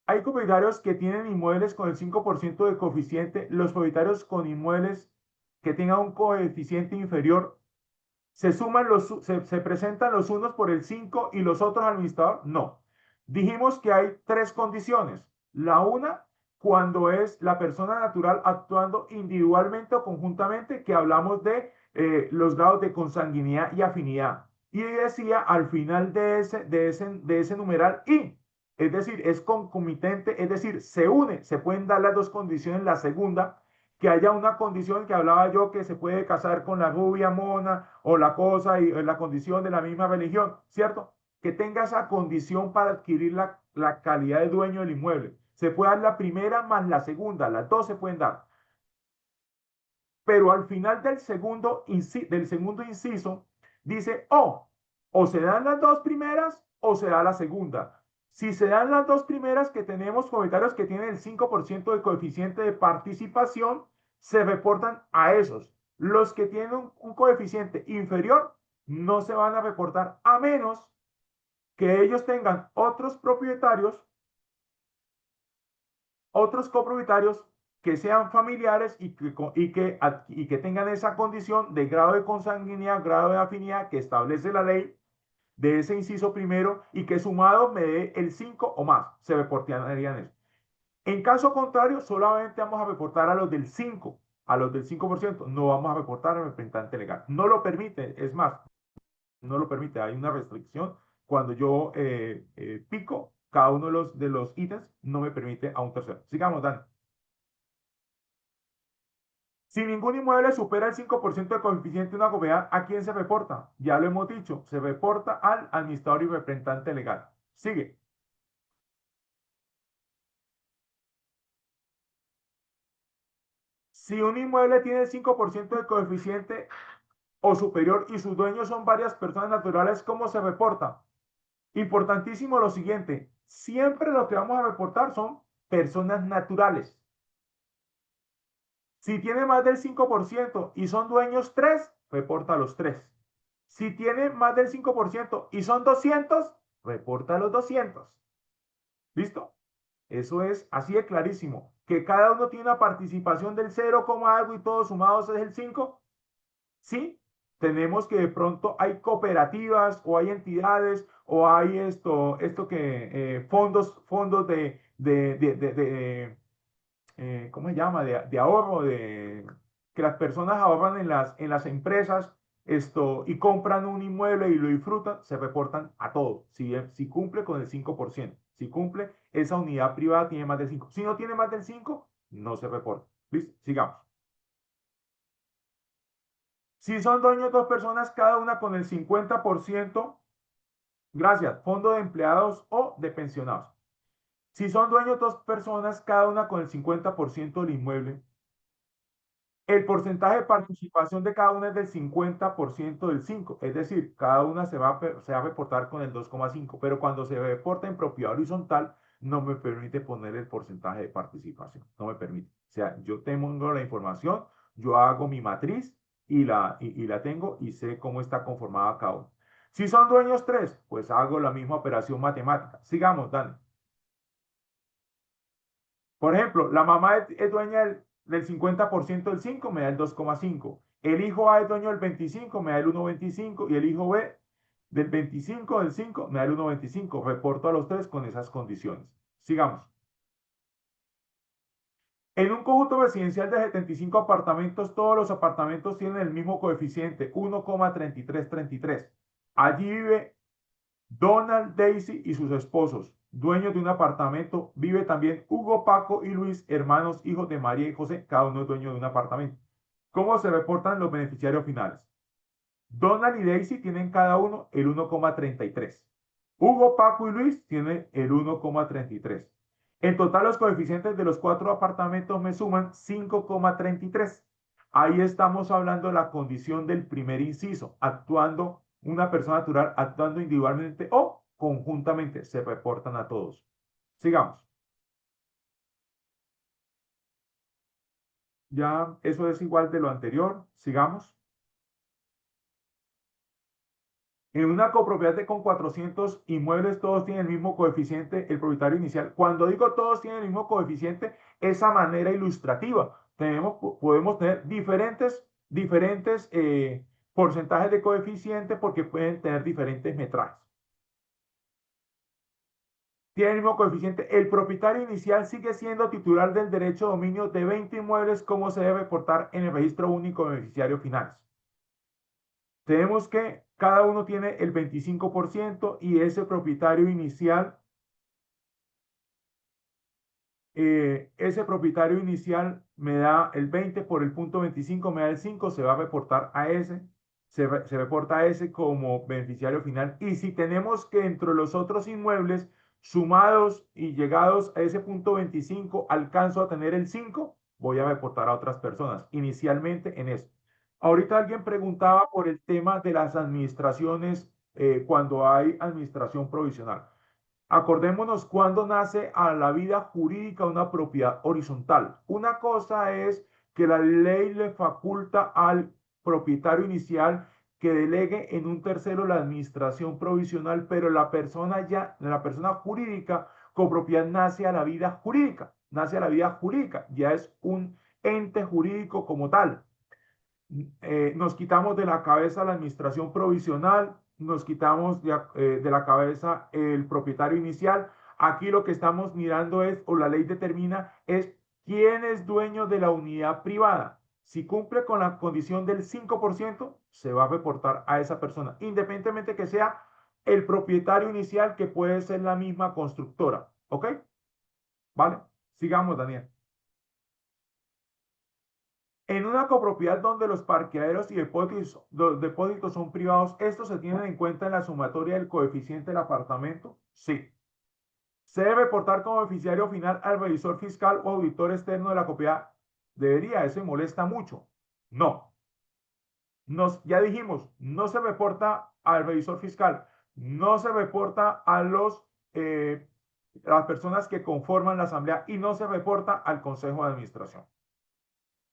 Hay copropietarios que tienen inmuebles con el 5% de coeficiente. Los propietarios con inmuebles que tengan un coeficiente inferior, se presentan los unos por el 5 y los otros al administrador. No. Dijimos que hay 3 condiciones. La una, cuando es la persona natural actuando individualmente o conjuntamente, que hablamos de los grados de consanguinidad y afinidad. Y decía al final de ese numeral y. Es decir, es concomitente, es decir, se une, se pueden dar las dos condiciones. La segunda, que haya una condición que hablaba yo, que se puede casar con la rubia mona o la cosa y la condición de la misma religión, ¿cierto? Que tenga esa condición para adquirir la calidad de dueño del inmueble. Se puede dar la primera más la segunda, las dos se pueden dar. Pero al final del segundo inciso dice, o se dan las dos primeras o se da la segunda. Si se dan las dos primeras, que tenemos comentarios que tienen el 5% de coeficiente de participación, se reportan a esos. Los que tienen un coeficiente inferior no se van a reportar a menos que ellos tengan otros copropietarios que sean familiares y que tengan esa condición de grado de consanguinidad, grado de afinidad que establece la ley de ese inciso primero y que sumado me dé el 5 o más. Se reportarían eso. En caso contrario, solamente vamos a reportar a los del 5, a los del 5%. No vamos a reportar al representante legal. No lo permite, es más, no lo permite. Hay una restricción. Cuando yo pico cada uno de los ítems, no me permite a un tercero. Sigamos, Dan. Si ningún inmueble supera el 5% de coeficiente de una propiedad, ¿a quién se reporta? Ya lo hemos dicho, se reporta al administrador y representante legal. Sigue. Si un inmueble tiene el 5% de coeficiente o superior y sus dueños son varias personas naturales, ¿cómo se reporta? Importantísimo lo siguiente, siempre lo que vamos a reportar son personas naturales. Si tiene más del 5% y son dueños 3, reporta a los 3. Si tiene más del 5% y son 200, reporta a los 200. ¿Listo? Eso es así de clarísimo. Que cada uno tiene una participación del 0, algo y todos sumados es el 5. Sí, tenemos que de pronto hay cooperativas o hay entidades o hay fondos ¿cómo se llama? De ahorro, que las personas ahorran en las empresas y compran un inmueble y lo disfrutan, se reportan a todos. Si cumple con el 5%, si cumple, esa unidad privada tiene más del 5%. Si no tiene más del 5%, no se reporta. ¿Listo? Sigamos. Si son dueños dos personas, cada una con el 50%, gracias, fondo de empleados o de pensionados. Si son dueños dos personas, cada una con el 50% del inmueble, El porcentaje de participación de cada una es del 50% del 5, es decir, cada una se va a reportar con el 2,5, pero cuando se reporta en propiedad horizontal, no me permite poner el porcentaje de participación, no me permite. O sea, yo tengo la información, yo hago mi matriz y la tengo y sé cómo está conformada cada uno. Si son dueños tres, pues hago la misma operación matemática. Sigamos, Dani. Por ejemplo, la mamá es dueña del 50% del 5, me da el 2,5. El hijo A es dueño del 25, me da el 1,25. Y el hijo B del 25 del 5, me da el 1,25. Reporto a los tres con esas condiciones. Sigamos. En un conjunto residencial de 75 apartamentos, todos los apartamentos tienen el mismo coeficiente, 1,3333. Allí vive Donald, Daisy y sus esposos, dueños de un apartamento. Vive también Hugo, Paco y Luis, hermanos, hijos de María y José, cada uno es dueño de un apartamento. ¿Cómo se reportan los beneficiarios finales? Donald y Daisy tienen cada uno el 1,33. Hugo, Paco y Luis tienen el 1,33. En total, los coeficientes de los cuatro apartamentos me suman 5,33. Ahí estamos hablando de la condición del primer inciso, actuando una persona natural, actuando individualmente o conjuntamente, se reportan a todos. Sigamos. Ya eso es igual de lo anterior. Sigamos. En una copropiedad con 400 inmuebles, todos tienen el mismo coeficiente, el propietario inicial. Cuando digo todos tienen el mismo coeficiente, esa manera ilustrativa. Podemos tener diferentes porcentajes de coeficiente porque pueden tener diferentes metrajes. Tiene el mismo coeficiente. El propietario inicial sigue siendo titular del derecho de dominio de 20 inmuebles, como se debe reportar en el registro único de beneficiarios finales. Tenemos que cada uno tiene el 25% y ese propietario inicial, me da el 20 por el punto 25, me da el 5, se va a reportar a ese, se reporta a ese como beneficiario final. Y si tenemos que entre los otros inmuebles sumados y llegados a ese punto 25 alcanzo a tener el 5, voy a reportar a otras personas, inicialmente en eso. Ahorita alguien preguntaba por el tema de las administraciones cuando hay administración provisional. Acordémonos cuando nace a la vida jurídica una propiedad horizontal. Una cosa es que la ley le faculta al propietario inicial que delegue en un tercero la administración provisional, pero la persona jurídica con propiedad nace a la vida jurídica, ya es un ente jurídico como tal. Nos quitamos de la cabeza la administración provisional, nos quitamos de la cabeza el propietario inicial. Aquí lo que estamos mirando es, o la ley determina, es quién es dueño de la unidad privada. Si cumple con la condición del 5%, se va a reportar a esa persona, independientemente que sea el propietario inicial, que puede ser la misma constructora. ¿Ok? ¿Vale? Sigamos, Daniel. En una copropiedad donde los parqueaderos y los depósitos son privados, ¿estos se tienen en cuenta en la sumatoria del coeficiente del apartamento? Sí. ¿Se debe reportar como beneficiario final al revisor fiscal o auditor externo de la propiedad? Debería, eso me molesta mucho. No. Ya dijimos, no se reporta al revisor fiscal, no se reporta a las personas que conforman la asamblea y no se reporta al consejo de administración.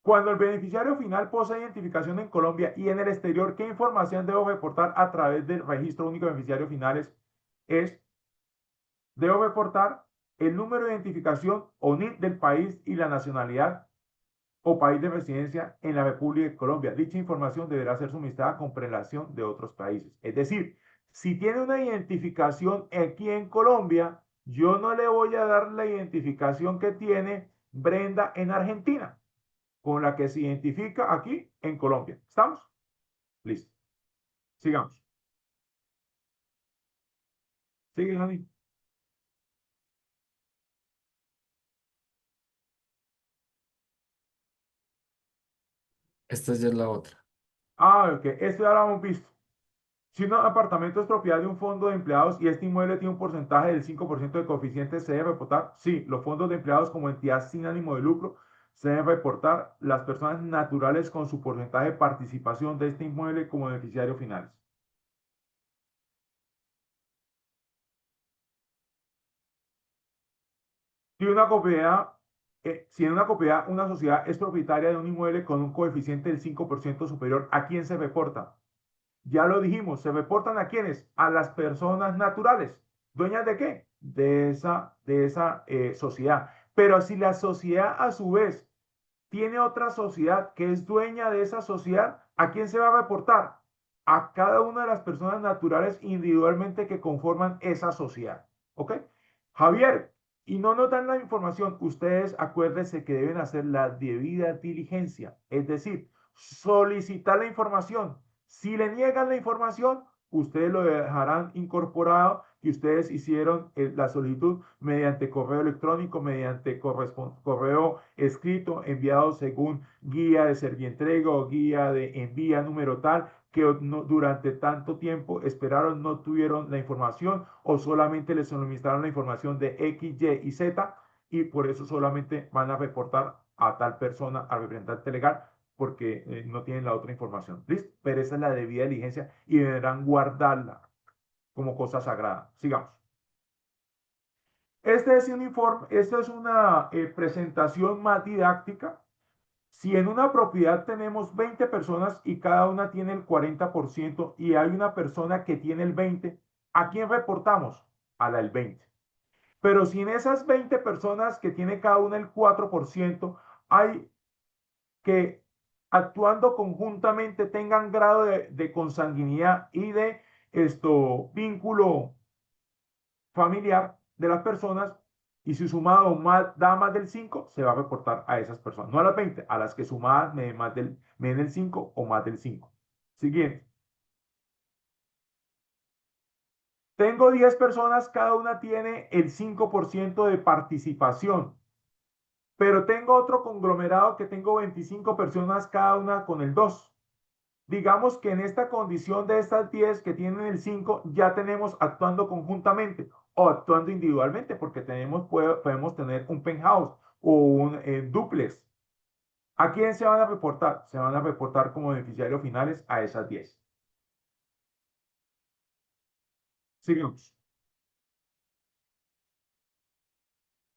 Cuando el beneficiario final posee identificación en Colombia y en el exterior, ¿qué información debo reportar a través del registro único de beneficiarios finales? Debo reportar el número de identificación o NIT del país y la nacionalidad o país de residencia en la República de Colombia. Dicha información deberá ser suministrada con prelación de otros países. Es decir, si tiene una identificación aquí en Colombia, yo no le voy a dar la identificación que tiene Brenda en Argentina, con la que se identifica aquí en Colombia. ¿Estamos? Listo. Sigamos. Sigue, Dani. Esta ya es la otra. Ok. Esto ya lo hemos visto. Si un apartamento es propiedad de un fondo de empleados y este inmueble tiene un porcentaje del 5% de coeficiente, ¿se debe reportar? Sí, los fondos de empleados como entidad sin ánimo de lucro se deben reportar las personas naturales con su porcentaje de participación de este inmueble como beneficiarios finales. Si una propiedad, si en una propiedad una sociedad es propietaria de un inmueble con un coeficiente del 5% superior, ¿a quién se reporta? Ya lo dijimos, ¿se reportan a quiénes? A las personas naturales. ¿Dueñas de qué? De esa sociedad. Pero si la sociedad a su vez tiene otra sociedad que es dueña de esa sociedad, ¿a quién se va a reportar? A cada una de las personas naturales individualmente que conforman esa sociedad. ¿Ok? Javier, y no nos dan la información, ustedes acuérdense que deben hacer la debida diligencia, es decir, solicitar la información. Si le niegan la información, ustedes lo dejarán incorporado que ustedes hicieron la solicitud mediante correo electrónico, mediante correo escrito, enviado según guía de servientrega o guía de envía número tal, que no, durante tanto tiempo esperaron, no tuvieron la información o solamente les suministraron la información de X, Y y Z y por eso solamente van a reportar a tal persona, al representante legal, porque no tienen la otra información. ¿Listo? Pero esa es la debida diligencia y deberán guardarla como cosa sagrada. Sigamos. Este es un informe, esta es una presentación más didáctica. Si en una propiedad tenemos 20 personas y cada una tiene el 40% y hay una persona que tiene el 20%, ¿a quién reportamos? A la del 20%. Pero si en esas 20 personas que tiene cada una el 4%, hay que actuando conjuntamente tengan grado de consanguinidad y de vínculo familiar de las personas y si sumado da más del 5, se va a reportar a esas personas, no a las 20, a las que sumadas me den el 5 o más del 5. Siguiente. Tengo 10 personas, cada una tiene el 5% de participación, pero tengo otro conglomerado que tengo 25 personas, cada una con el 2. Digamos que en esta condición de estas 10 que tienen el 5 ya tenemos actuando conjuntamente o actuando individualmente, porque podemos tener un penthouse o un duplex. ¿A quién se van a reportar? Se van a reportar como beneficiarios finales a esas 10. Seguimos.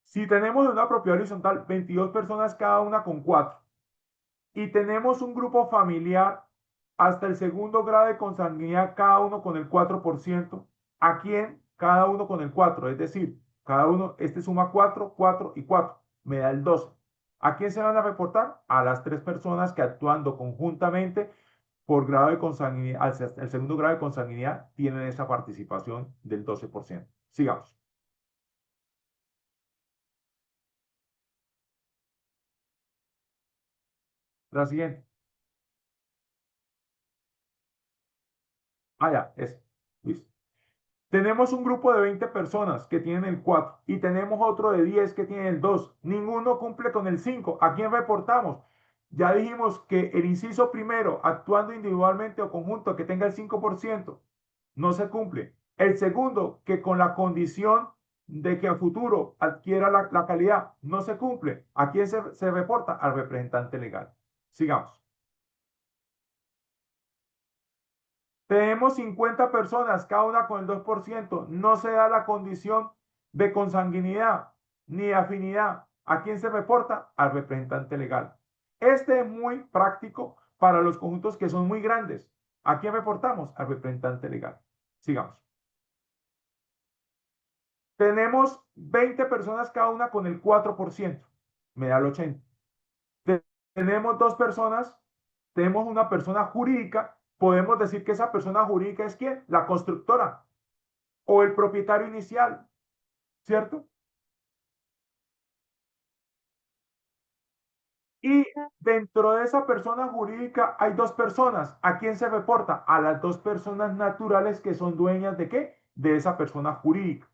Si tenemos una propiedad horizontal, 22 personas cada una con 4, y tenemos un grupo familiar hasta el segundo grado de consanguinidad, cada uno con el 4%. ¿A quién? Cada uno con el 4, es decir, cada uno, este suma 4, 4 y 4, me da el 12. ¿A quién se van a reportar? A las 3 personas que actuando conjuntamente por grado de consanguinidad, hasta el segundo grado de consanguinidad, tienen esa participación del 12%. Sigamos. La siguiente. Ah, ya, es. Listo. Tenemos un grupo de 20 personas que tienen el 4 y tenemos otro de 10 que tienen el 2. Ninguno cumple con el 5. ¿A quién reportamos? Ya dijimos que el inciso primero, actuando individualmente o conjunto, que tenga el 5%, no se cumple. El segundo, que con la condición de que a futuro adquiera la calidad, no se cumple. ¿A quién se reporta? Al representante legal. Sigamos. Tenemos 50 personas, cada una con el 2%. No se da la condición de consanguinidad ni afinidad. ¿A quién se reporta? Al representante legal. Este es muy práctico para los conjuntos que son muy grandes. ¿A quién reportamos? Al representante legal. Sigamos. Tenemos 20 personas cada una con el 4%. Me da el 80. Tenemos dos personas, tenemos una persona jurídica, podemos decir que esa persona jurídica es ¿quién? La constructora o el propietario inicial, ¿cierto? Y dentro de esa persona jurídica hay dos personas. ¿A quién se reporta? A las dos personas naturales que son dueñas de ¿qué? De esa persona jurídica.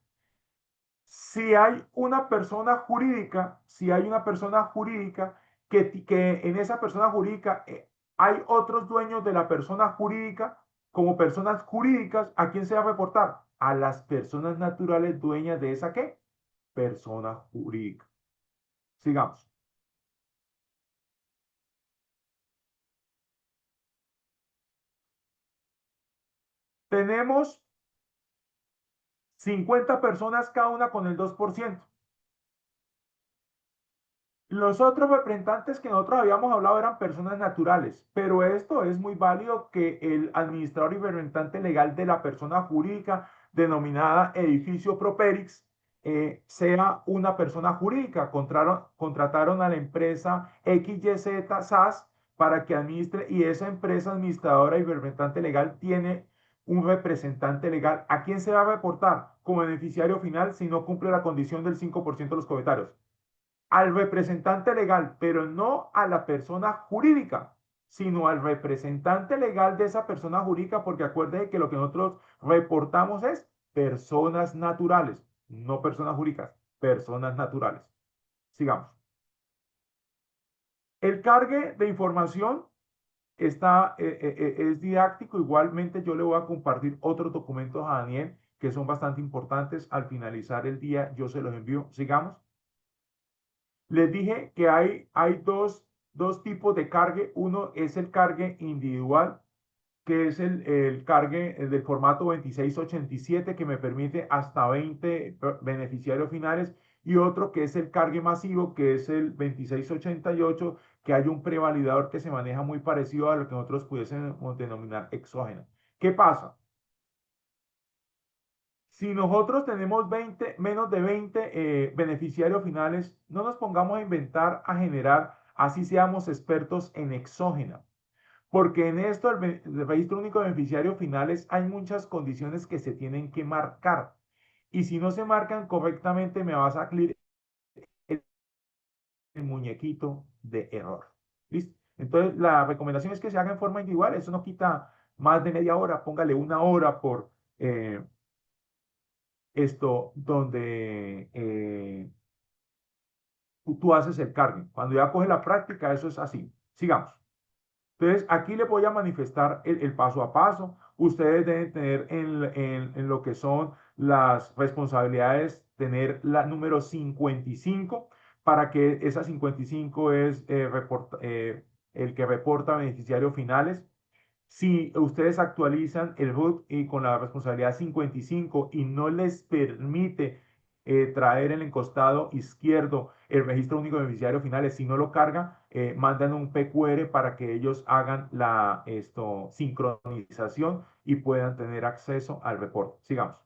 Si hay una persona jurídica, si hay una persona jurídica que en esa persona jurídica hay otros dueños de la persona jurídica, como personas jurídicas, ¿a quién se va a reportar? A las personas naturales dueñas de esa ¿qué? Persona jurídica. Sigamos. Tenemos 50 personas cada una con el 2%. Los otros representantes que nosotros habíamos hablado eran personas naturales, pero esto es muy válido que el administrador y representante legal de la persona jurídica denominada edificio Properix sea una persona jurídica. Contrataron a la empresa XYZ SAS para que administre, y esa empresa administradora y representante legal tiene un representante legal. ¿A quién se va a reportar como beneficiario final si no cumple la condición del 5% de los comentarios? Al representante legal, pero no a la persona jurídica, sino al representante legal de esa persona jurídica, porque acuérdense que lo que nosotros reportamos es personas naturales, no personas jurídicas, personas naturales. Sigamos. El cargue de información es didáctico. Igualmente yo le voy a compartir otros documentos a Daniel que son bastante importantes. Al finalizar el día yo se los envío. Sigamos. Les dije que hay dos tipos de cargue. Uno es el cargue individual, que es el cargue del formato 2687, que me permite hasta 20 beneficiarios finales, y otro que es el cargue masivo, que es el 2688, que hay un prevalidador que se maneja muy parecido a lo que nosotros pudiésemos denominar exógeno. ¿Qué pasa? Si nosotros tenemos menos de 20 beneficiarios finales, no nos pongamos a inventar, a generar, así seamos expertos en exógena. Porque en esto, el registro único de beneficiarios finales, hay muchas condiciones que se tienen que marcar. Y si no se marcan correctamente, me va a salir el muñequito de error. ¿Listo? Entonces, la recomendación es que se haga en forma individual. Eso no quita más de media hora. Póngale una hora por donde tú haces el cargue. Cuando ya coge la práctica, eso es así. Sigamos. Entonces, aquí le voy a manifestar el paso a paso. Ustedes deben tener en lo que son las responsabilidades, tener la número 55, para que esa 55 es el que reporta beneficiarios finales. Si ustedes actualizan el RUT y con la responsabilidad 55 y no les permite traer el encostado izquierdo el registro único de beneficiarios finales, si no lo carga, mandan un PQR para que ellos hagan la sincronización y puedan tener acceso al reporte. Sigamos.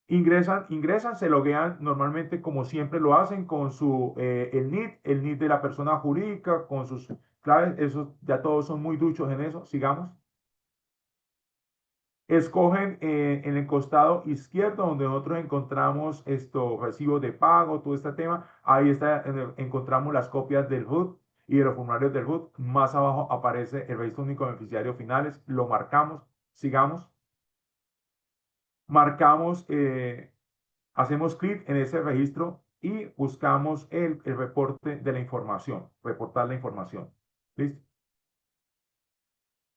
Ingresan, se loguean normalmente como siempre lo hacen con el NID de la persona jurídica, con sus claves. Eso ya todos son muy duchos en eso. Sigamos. Escogen en el costado izquierdo donde nosotros encontramos recibos de pago, todo este tema. Ahí encontramos las copias del RUT y de los formularios del RUT. Más abajo aparece el registro único de beneficiarios finales. Lo marcamos. Sigamos. Marcamos, hacemos clic en ese registro y buscamos el reporte de la información, reportar la información. ¿Listo?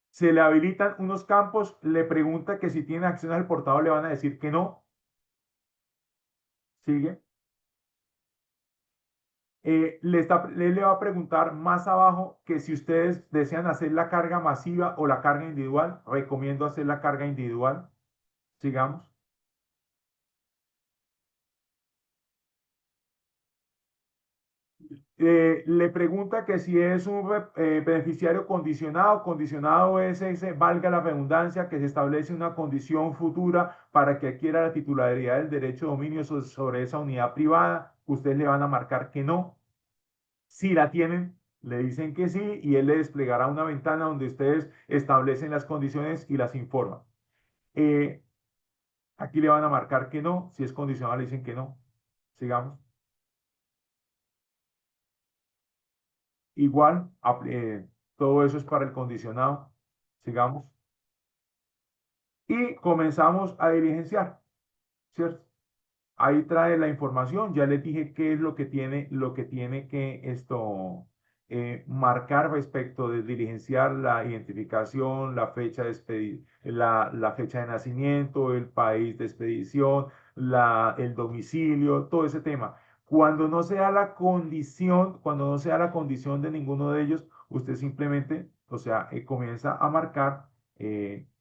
Se le habilitan unos campos, le pregunta que si tiene acceso al portador, le van a decir que no. Sigue. Le va a preguntar más abajo que si ustedes desean hacer la carga masiva o la carga individual. Recomiendo hacer la carga individual. Sigamos. Le pregunta que si es un beneficiario condicionado. Condicionado es ese, valga la redundancia, que se establece una condición futura para que adquiera la titularidad del derecho de dominio sobre esa unidad privada. Ustedes le van a marcar que no. Si la tienen, le dicen que sí y él le desplegará una ventana donde ustedes establecen las condiciones y las informan. Aquí le van a marcar que no. Si es condicional, le dicen que no. Sigamos. Igual, todo eso es para el condicionado. Sigamos. Y comenzamos a diligenciar, ¿cierto? Ahí trae la información. Ya les dije qué es lo que tiene que marcar respecto de diligenciar: la identificación, la fecha de la fecha de nacimiento, el país de expedición, el domicilio, todo ese tema. Cuando no sea la condición de ninguno de ellos, usted simplemente, o sea, comienza a marcar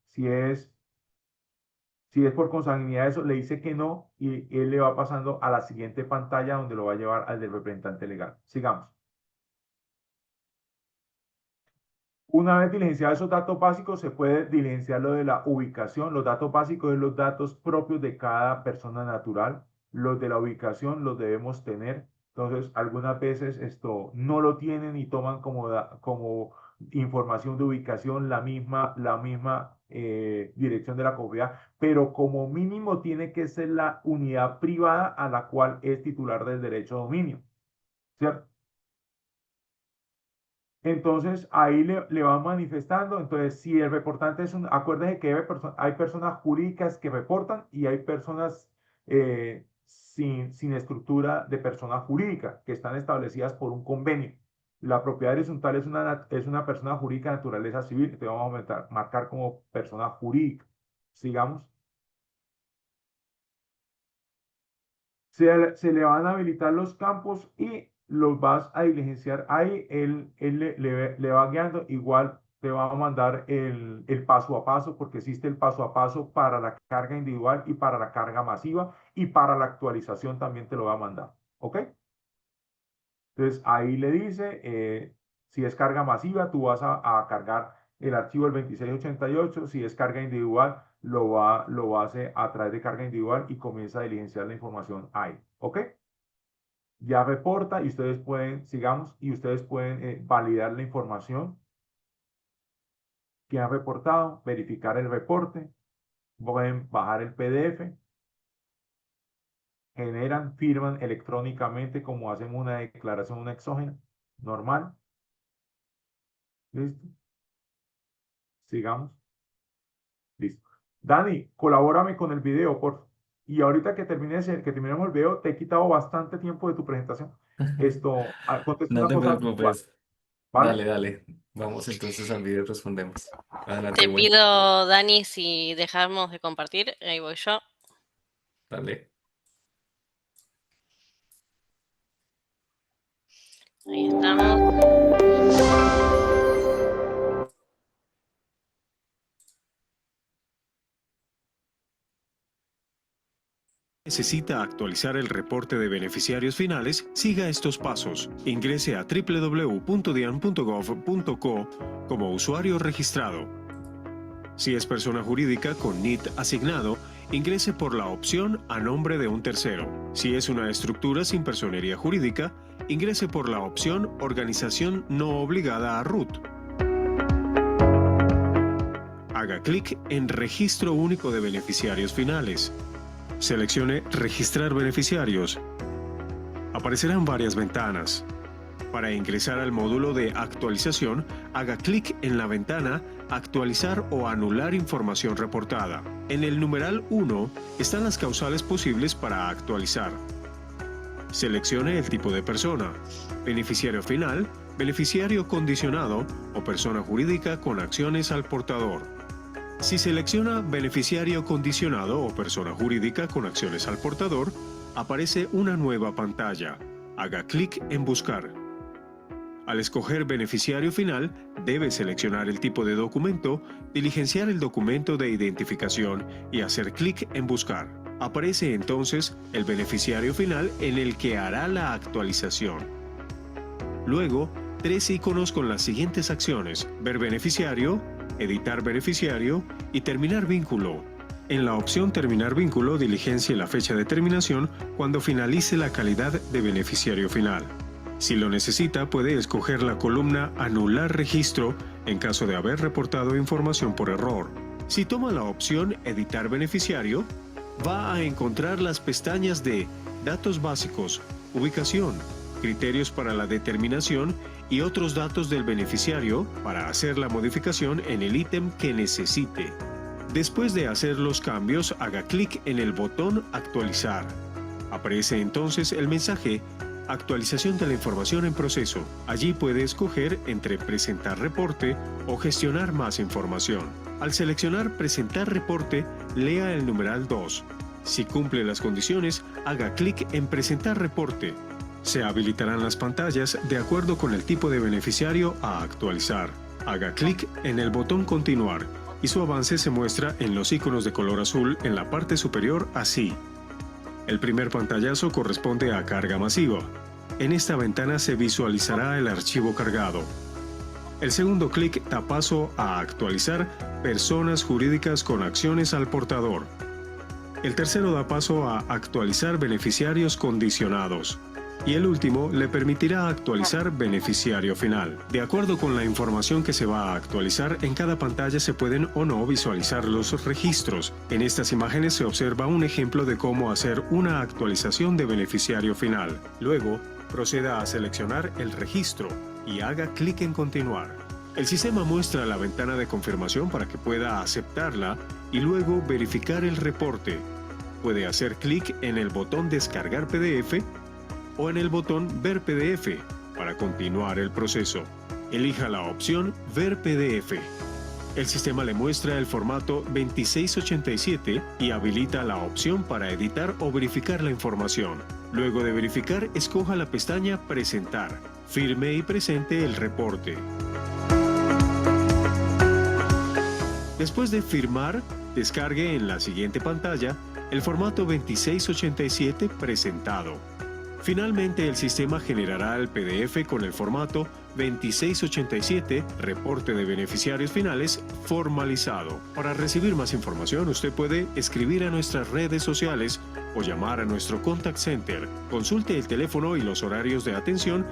Si es por consanguinidad, eso le dice que no y él le va pasando a la siguiente pantalla donde lo va a llevar al del representante legal. Sigamos. Una vez diligenciados esos datos básicos, se puede diligenciar lo de la ubicación. Los datos básicos son los datos propios de cada persona natural. Los de la ubicación los debemos tener. Entonces, algunas veces esto no lo tienen y toman como información de ubicación la misma dirección de la comunidad, pero como mínimo tiene que ser la unidad privada a la cual es titular del derecho de dominio, ¿cierto? Entonces ahí le van manifestando. Entonces, si el reportante acuérdense que hay personas jurídicas que reportan y hay personas sin estructura de persona jurídica que están establecidas por un convenio. La propiedad horizontal es una persona jurídica de naturaleza civil, que vamos a marcar como persona jurídica. Sigamos. Se le van a habilitar los campos y los vas a diligenciar ahí. Él le va guiando. Igual te va a mandar el paso a paso, porque existe el paso a paso para la carga individual y para la carga masiva, y para la actualización también te lo va a mandar. ¿Ok? Entonces ahí le dice, si es carga masiva, tú vas a cargar el archivo del 2688. Si es carga individual, lo hace a través de carga individual y comienza a diligenciar la información ahí. ¿Ok? Ya reporta y ustedes pueden, sigamos, y ustedes pueden validar la información que han reportado, verificar el reporte, pueden bajar el PDF, generan, firman electrónicamente como hacen una declaración, una exógena, normal. ¿Listo? Sigamos. Listo. Dani, colabórame con el video, por favor. Y ahorita que terminemos el video, te he quitado bastante tiempo de tu presentación. Contesta No una te cosa puntual, preocupes. ¿vale? Dale, dale. Vamos entonces al video y respondemos. Adelante, Te buen. pido, Dani, si dejamos de compartir, ahí voy yo. Dale. Ahí estamos. Necesita actualizar el reporte de beneficiarios finales, siga estos pasos. Ingrese a www.dian.gov.co como usuario registrado. Si es persona jurídica con NIT asignado, ingrese por la opción a nombre de un tercero. Si es una estructura sin personería jurídica, ingrese por la opción organización no obligada a RUT. Haga clic en Registro Único de Beneficiarios Finales. Seleccione Registrar beneficiarios. Aparecerán varias ventanas. Para ingresar al módulo de actualización, haga clic en la ventana Actualizar o anular información reportada. En el numeral 1 están las causales posibles para actualizar. Seleccione el tipo de persona: beneficiario final, beneficiario condicionado o persona jurídica con acciones al portador. Si selecciona beneficiario condicionado o persona jurídica con acciones al portador, aparece una nueva pantalla. Haga clic en Buscar. Al escoger beneficiario final, debe seleccionar el tipo de documento, diligenciar el documento de identificación y hacer clic en Buscar. Aparece entonces el beneficiario final en el que hará la actualización. Luego, 3 iconos con las siguientes acciones: ver beneficiario, editar beneficiario y terminar vínculo. En la opción Terminar vínculo, diligencie la fecha de terminación cuando finalice la calidad de beneficiario final. Si lo necesita, puede escoger la columna Anular registro en caso de haber reportado información por error. Si toma la opción Editar beneficiario, va a encontrar las pestañas de Datos básicos, Ubicación, Criterios para la determinación y otros datos del beneficiario para hacer la modificación en el ítem que necesite. Después de hacer los cambios, haga clic en el botón Actualizar. Aparece entonces el mensaje Actualización de la información en proceso. Allí puede escoger entre Presentar reporte o gestionar más información. Al seleccionar Presentar reporte, lea el numeral 2. Si cumple las condiciones, haga clic en Presentar reporte. Se habilitarán las pantallas de acuerdo con el tipo de beneficiario a actualizar. Haga clic en el botón Continuar y su avance se muestra en los iconos de color azul en la parte superior así. El primer pantallazo corresponde a carga masiva. En esta ventana se visualizará el archivo cargado. El segundo clic da paso a actualizar personas jurídicas con acciones al portador. El tercero da paso a actualizar beneficiarios condicionados. Y el último le permitirá actualizar beneficiario final. De acuerdo con la información que se va a actualizar, en cada pantalla se pueden o no visualizar los registros. En estas imágenes se observa un ejemplo de cómo hacer una actualización de beneficiario final. Luego, proceda a seleccionar el registro y haga clic en continuar. El sistema muestra la ventana de confirmación para que pueda aceptarla y luego verificar el reporte. Puede hacer clic en el botón Descargar PDF o en el botón Ver PDF para continuar el proceso. Elija la opción Ver PDF. El sistema le muestra el formato 2687 y habilita la opción para editar o verificar la información. Luego de verificar, escoja la pestaña Presentar. Firme y presente el reporte. Después de firmar, descargue en la siguiente pantalla el formato 2687 presentado. Finalmente, el sistema generará el PDF con el formato 2687 Reporte de Beneficiarios Finales formalizado. Para recibir más información, usted puede escribir a nuestras redes sociales o llamar a nuestro Contact Center. Consulte el teléfono y los horarios de atención.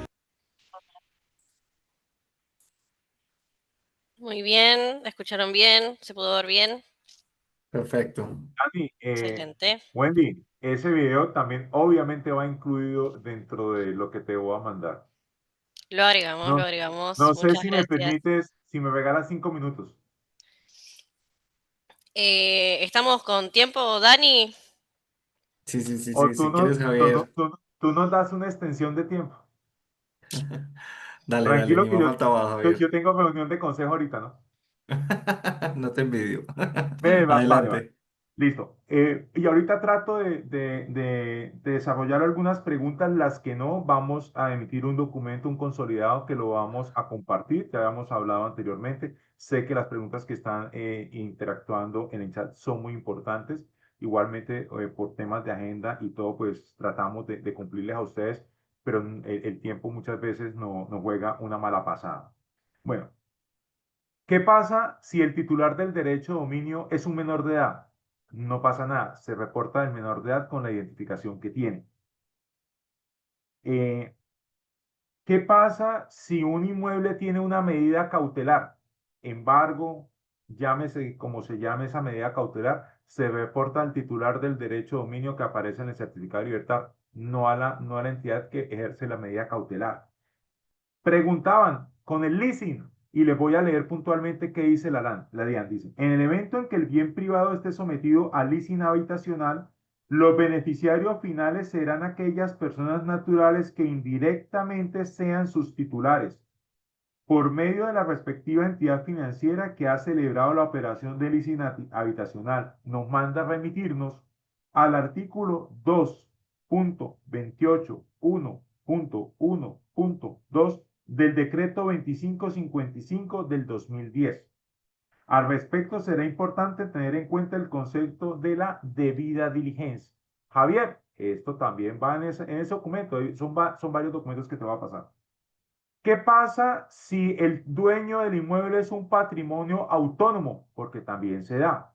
Muy bien, ¿escucharon bien? ¿Se pudo ver bien? Perfecto. Dani, Excelente. Wendy, ese video también obviamente va incluido dentro de lo que te voy a mandar. Lo agregamos, lo No, agregamos. no sé Muchas si me gracias. permites, si me regalas 5 minutos. ¿Estamos con tiempo, Dani? Sí, sí, sí, O sí, si quieres, Javier. tú nos das una extensión de tiempo. Dale, dale, Tranquilo ni que más faltaba, Javier. yo tengo reunión de consejo ahorita, ¿no? No te envidio. Vale, vale. Adelante. Listo. Y ahorita trato de desarrollar algunas preguntas, las que no, vamos a emitir un documento, un consolidado que lo vamos a compartir, ya habíamos hablado anteriormente. Sé que las preguntas que están interactuando en el chat son muy importantes. Igualmente, por temas de agenda y todo, pues tratamos de cumplirles a ustedes, pero el tiempo muchas veces nos juega una mala pasada. Bueno. ¿Qué pasa si el titular del derecho de dominio es un menor de edad? No pasa nada, se reporta el menor de edad con la identificación que tiene. Eh, ¿Qué pasa si un inmueble tiene una medida cautelar? Embargo, llámese como se llame esa medida cautelar, se reporta al titular del derecho de dominio que aparece en el certificado de libertad, no a la entidad que ejerce la medida cautelar. Preguntaban con el leasing, y les voy a leer puntualmente qué dice la DIAN. Dice, en el evento en que el bien privado esté sometido al leasing habitacional, los beneficiarios finales serán aquellas personas naturales que indirectamente sean sus titulares, por medio de la respectiva entidad financiera que ha celebrado la operación de leasing habitacional. Nos manda a remitirnos al artículo 2.28.1.1.2 del decreto 2555 del 2010. Al respecto, será importante tener en cuenta el concepto de la debida diligencia. Javier, esto también va en ese documento, son varios documentos que te va a pasar. ¿Qué pasa si el dueño del inmueble es un patrimonio autónomo? Porque también se da.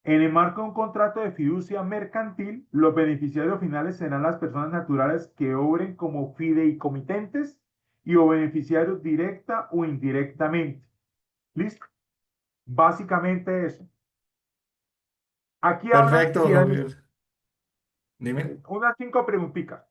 En el marco de un contrato de fiducia mercantil, los beneficiarios finales serán las personas naturales que obren como fideicomitentes y o beneficiarios directa o indirectamente. ¿Listo? Básicamente eso. Aquí hablan, Perfecto, Javier. Dime. unas 5 preguntitas.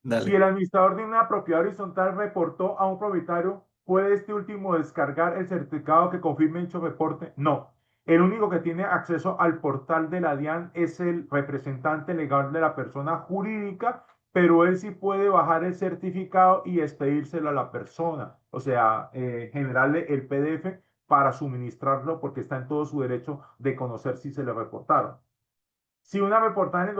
Si Dale. el administrador de una propiedad horizontal reportó a un propietario, ¿puede este último descargar el certificado que confirme dicho reporte? No. El único que tiene acceso al portal de la DIAN es el representante legal de la persona jurídica, pero él sí puede bajar el certificado y expedírselo a la persona. O sea, generarle el PDF para suministrarlo porque está en todo su derecho de conocer si se le reportaron. Si una reportada en el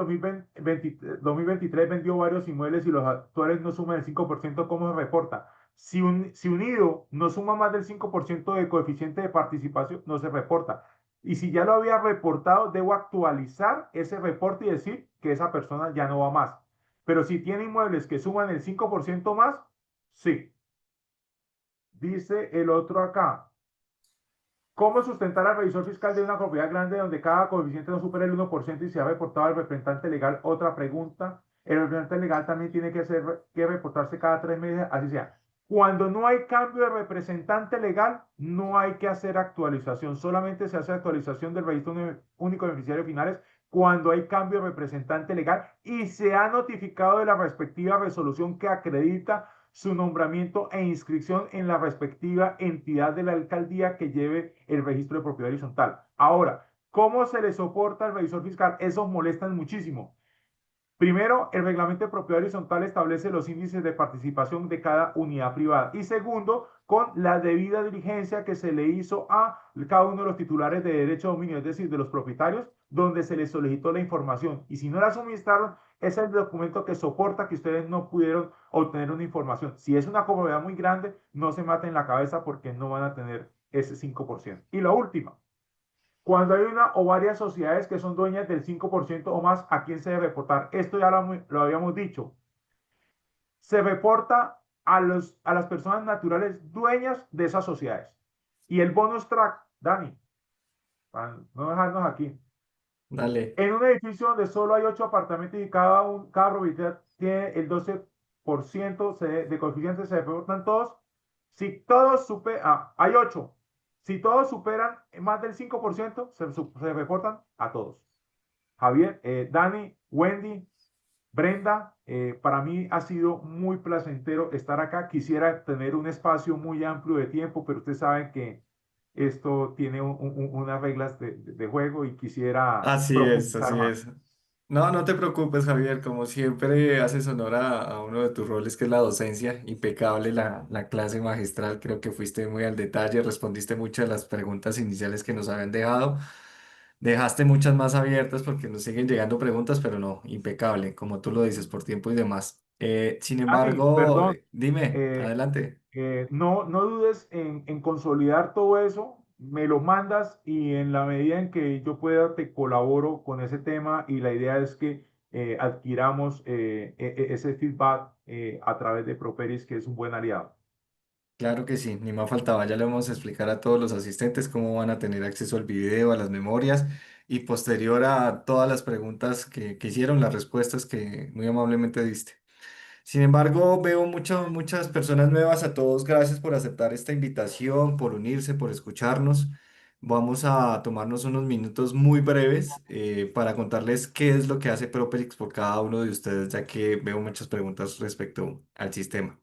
2023 vendió varios inmuebles y los actuales no suman el 5%, ¿cómo se reporta? Si unido no suma más del 5% de coeficiente de participación, no se reporta. Y si ya lo había reportado, debo actualizar ese reporte y decir que esa persona ya no va más. Pero si tiene inmuebles que suman el 5% más, sí. Dice el otro acá. ¿Cómo sustentar al revisor fiscal de una propiedad grande donde cada coeficiente no supera el 1% y se ha reportado al representante legal? Otra pregunta. El representante legal también tiene que reportarse cada 3 meses, así sea. Cuando no hay cambio de representante legal, no hay que hacer actualización. Solamente se hace actualización del registro único de beneficiarios finales cuando hay cambio de representante legal y se ha notificado de la respectiva resolución que acredita su nombramiento e inscripción en la respectiva entidad de la alcaldía que lleve el registro de propiedad horizontal. Ahora, ¿cómo se le soporta al revisor fiscal? Esos molestan muchísimo. Primero, el reglamento de propiedad horizontal establece los índices de participación de cada unidad privada. Y segundo, con la debida diligencia que se le hizo a cada uno de los titulares de derecho de dominio, es decir, de los propietarios, donde se les solicitó la información. Y si no la suministraron, ese es el documento que soporta que ustedes no pudieron obtener una información. Si es una comunidad muy grande, no se maten la cabeza porque no van a tener ese 5%. Y la última, cuando hay una o varias sociedades que son dueñas del 5% o más, ¿a quién se debe reportar? Esto ya lo habíamos dicho. Se reporta a las personas naturales dueñas de esas sociedades. Y el bonus track, Dani, para no dejarnos aquí. Dale. En un edificio donde solo hay 8 apartamentos y cada propiedad tiene el 12% de coeficiente, se reportan todos. Si todos superan, hay 8. Si todos superan más del 5%, se reportan a todos. Javier, Dani, Wendy, Brenda, para mí ha sido muy placentero estar acá. Quisiera tener un espacio muy amplio de tiempo, pero ustedes saben que esto tiene unas reglas de juego y quisiera Así es, profundizar así más. es. No, no te preocupes, Javier. Como siempre, haces honor a uno de tus roles, que es la docencia. Impecable la clase magistral. Creo que fuiste muy al detalle, respondiste muchas de las preguntas iniciales que nos habían dejado. Dejaste muchas más abiertas porque nos siguen llegando preguntas, pero no, impecable, como tú lo dices, por tiempo y demás. Sin Dani, embargo, perdón, dime, eh, adelante. no dudes en consolidar todo eso, me lo mandas y en la medida en que yo pueda te colaboro con ese tema y la idea es que adquiramos ese feedback a través de Properis, que es un buen aliado. Claro que sí, ni más faltaba. Ya le vamos a explicar a todos los asistentes cómo van a tener acceso al video, a las memorias y posterior a todas las preguntas que hicieron, las respuestas que muy amablemente diste. Sin embargo, veo muchas personas nuevas. A todos, gracias por aceptar esta invitación, por unirse, por escucharnos. Vamos a tomarnos unos minutos muy breves para contarles qué es lo que hace Properix por cada uno de ustedes, ya que veo muchas preguntas respecto al sistema.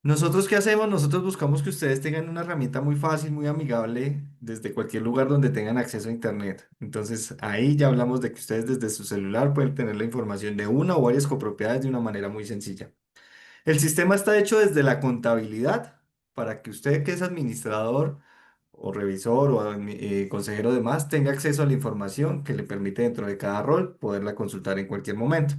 ¿Nosotros qué hacemos? Nosotros buscamos que ustedes tengan una herramienta muy fácil, muy amigable, desde cualquier lugar donde tengan acceso a Internet. Entonces, ahí ya hablamos de que ustedes desde su celular pueden tener la información de una o varias copropiedades de una manera muy sencilla. El sistema está hecho desde la contabilidad para que usted, que es administrador o revisor o consejero de más, tenga acceso a la información que le permite dentro de cada rol poderla consultar en cualquier momento.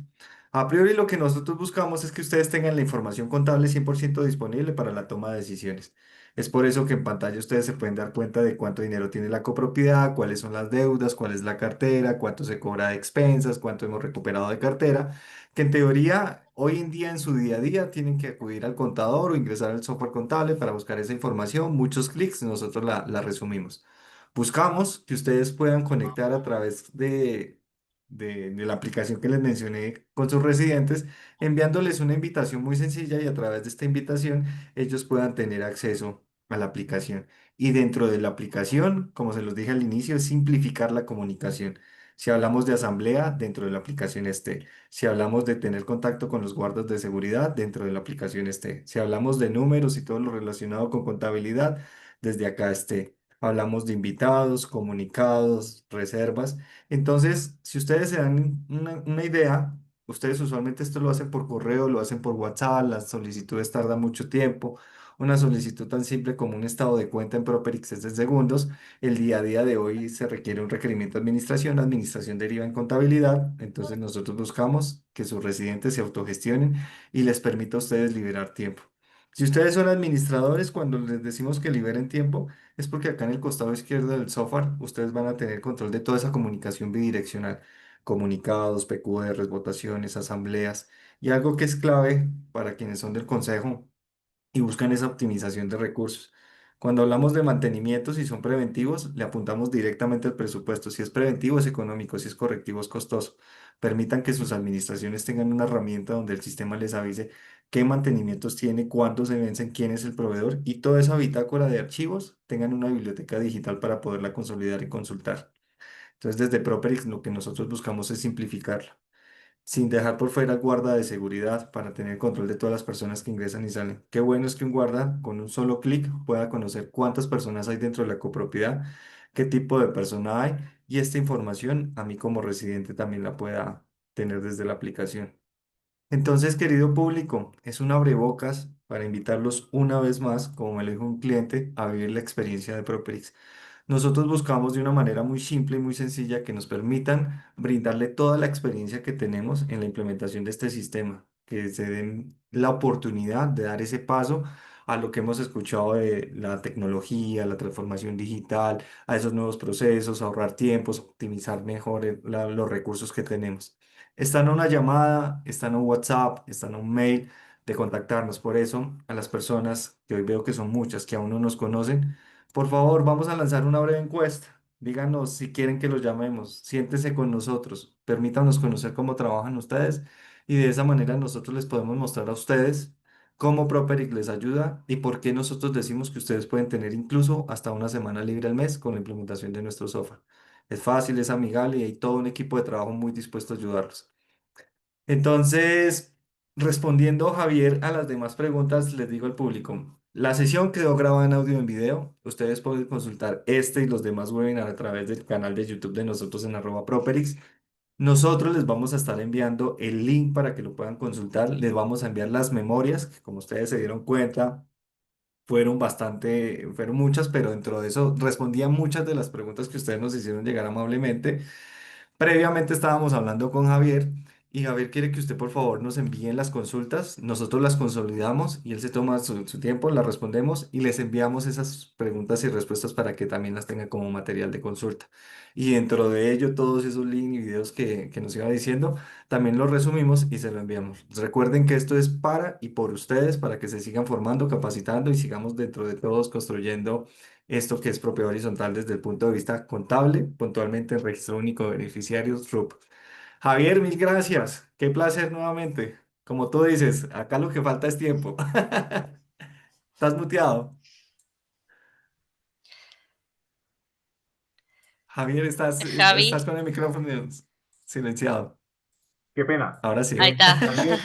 A priori, lo que nosotros buscamos es que ustedes tengan la información contable 100% disponible para la toma de decisiones. Es por eso que en pantalla ustedes se pueden dar cuenta de cuánto dinero tiene la copropiedad, cuáles son las deudas, cuál es la cartera, cuánto se cobra de expensas, cuánto hemos recuperado de cartera, que en teoría hoy en día en su día a día tienen que acudir al contador o ingresar al software contable para buscar esa información. Muchos clics, nosotros la resumimos. Buscamos que ustedes puedan conectar a través de la aplicación que les mencioné con sus residentes, enviándoles una invitación muy sencilla y a través de esta invitación ellos puedan tener acceso a la aplicación. Y dentro de la aplicación, como se los dije al inicio, es simplificar la comunicación. Si hablamos de asamblea, dentro de la aplicación esté. Si hablamos de tener contacto con los guardas de seguridad, dentro de la aplicación esté. Si hablamos de números y todo lo relacionado con contabilidad, desde acá esté. Hablamos de invitados, comunicados, reservas. Entonces, si ustedes se dan una idea, ustedes usualmente esto lo hacen por correo, lo hacen por WhatsApp, las solicitudes tardan mucho tiempo. Una solicitud tan simple como un estado de cuenta en Properix es de segundos. El día a día de hoy se requiere un requerimiento de administración, la administración deriva en contabilidad, entonces nosotros buscamos que sus residentes se autogestionen y les permita a ustedes liberar tiempo. Si ustedes son administradores, cuando les decimos que liberen tiempo, es porque acá en el costado izquierdo del software ustedes van a tener control de toda esa comunicación bidireccional, comunicados, PQRs, votaciones, asambleas, y algo que es clave para quienes son del consejo y buscan esa optimización de recursos. Cuando hablamos de mantenimiento, si son preventivos, le apuntamos directamente al presupuesto. Si es preventivo, es económico; si es correctivo, es costoso. Permitan que sus administraciones tengan una herramienta donde el sistema les avise qué mantenimientos tiene, cuándo se vencen, quién es el proveedor, y toda esa bitácora de archivos tengan una biblioteca digital para poderla consolidar y consultar. Entonces, desde Properix lo que nosotros buscamos es simplificarla, sin dejar por fuera al guarda de seguridad para tener control de todas las personas que ingresan y salen. Qué bueno es que un guarda con un solo clic pueda conocer cuántas personas hay dentro de la copropiedad, qué tipo de persona hay, y esta información a mí como residente también la pueda tener desde la aplicación. Entonces, querido público, es un abrebocas para invitarlos una vez más, como me lo dijo un cliente, a vivir la experiencia de Properix. Nosotros buscamos de una manera muy simple y muy sencilla que nos permitan brindarle toda la experiencia que tenemos en la implementación de este sistema, que se den la oportunidad de dar ese paso a lo que hemos escuchado de la tecnología, la transformación digital, a esos nuevos procesos, ahorrar tiempos, optimizar mejor los recursos que tenemos. Están a una llamada, están a un WhatsApp, están a un mail de contactarnos. Por eso, a las personas que hoy veo que son muchas, que aún no nos conocen, por favor, vamos a lanzar una breve encuesta. Díganos si quieren que los llamemos. Siéntense con nosotros. Permítanos conocer cómo trabajan ustedes y de esa manera nosotros les podemos mostrar a ustedes cómo Properic les ayuda y por qué nosotros decimos que ustedes pueden tener incluso hasta una semana libre al mes con la implementación de nuestro software. Es fácil, es amigable y hay todo un equipo de trabajo muy dispuesto a ayudarlos. Entonces, respondiendo Javier a las demás preguntas, les digo al público, la sesión quedó grabada en audio y en video. Ustedes pueden consultar este y los demás webinars a través del canal de YouTube de nosotros en @Properix. Nosotros les vamos a estar enviando el link para que lo puedan consultar. Les vamos a enviar las memorias, que como ustedes se dieron cuenta, fueron muchas, pero dentro de eso respondían muchas de las preguntas que ustedes nos hicieron llegar amablemente. Previamente estábamos hablando con Javier y Javier quiere que usted por favor nos envíen las consultas, nosotros las consolidamos y él se toma su tiempo, las respondemos y les enviamos esas preguntas y respuestas para que también las tenga como material de consulta. Y dentro de ello todos esos links y videos que nos iba diciendo, también los resumimos y se lo enviamos. Recuerden que esto es para y por ustedes, para que se sigan formando, capacitando y sigamos dentro de todos construyendo esto que es propiedad horizontal desde el punto de vista contable, puntualmente el registro único de beneficiarios, RUP. Javier, mil gracias. Qué placer nuevamente. Como tú dices, acá lo que falta es tiempo. ¿Estás muteado? Javier, Javi, estás con el micrófono silenciado. Qué pena. Ahora sí. ahí está. También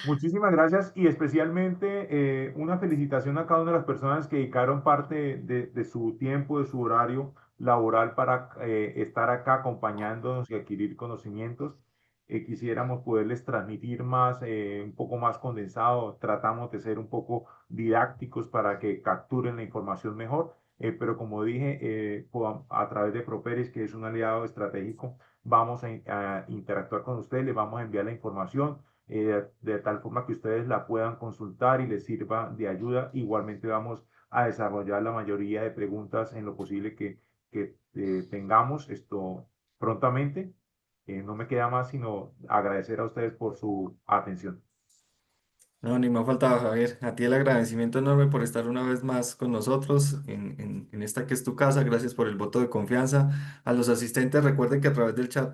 muchísimas gracias y especialmente una felicitación a cada una de las personas que dedicaron parte de su tiempo, de su horario laboral para estar acá acompañándonos y adquirir conocimientos. Quisiéramos poderles transmitir más, un poco más condensado. Tratamos de ser un poco didácticos para que capturen la información mejor. Pero como dije, a través de Properis, que es un aliado estratégico, vamos a interactuar con ustedes, les vamos a enviar la información de tal forma que ustedes la puedan consultar y les sirva de ayuda. Igualmente vamos a desarrollar la mayoría de preguntas en lo posible que tengamos esto prontamente. No me queda más sino agradecer a ustedes por su atención. No, ni me ha faltado, Javier. A ti el agradecimiento enorme por estar una vez más con nosotros en esta que es tu casa. Gracias por el voto de confianza. A los asistentes, recuerden que a través del chat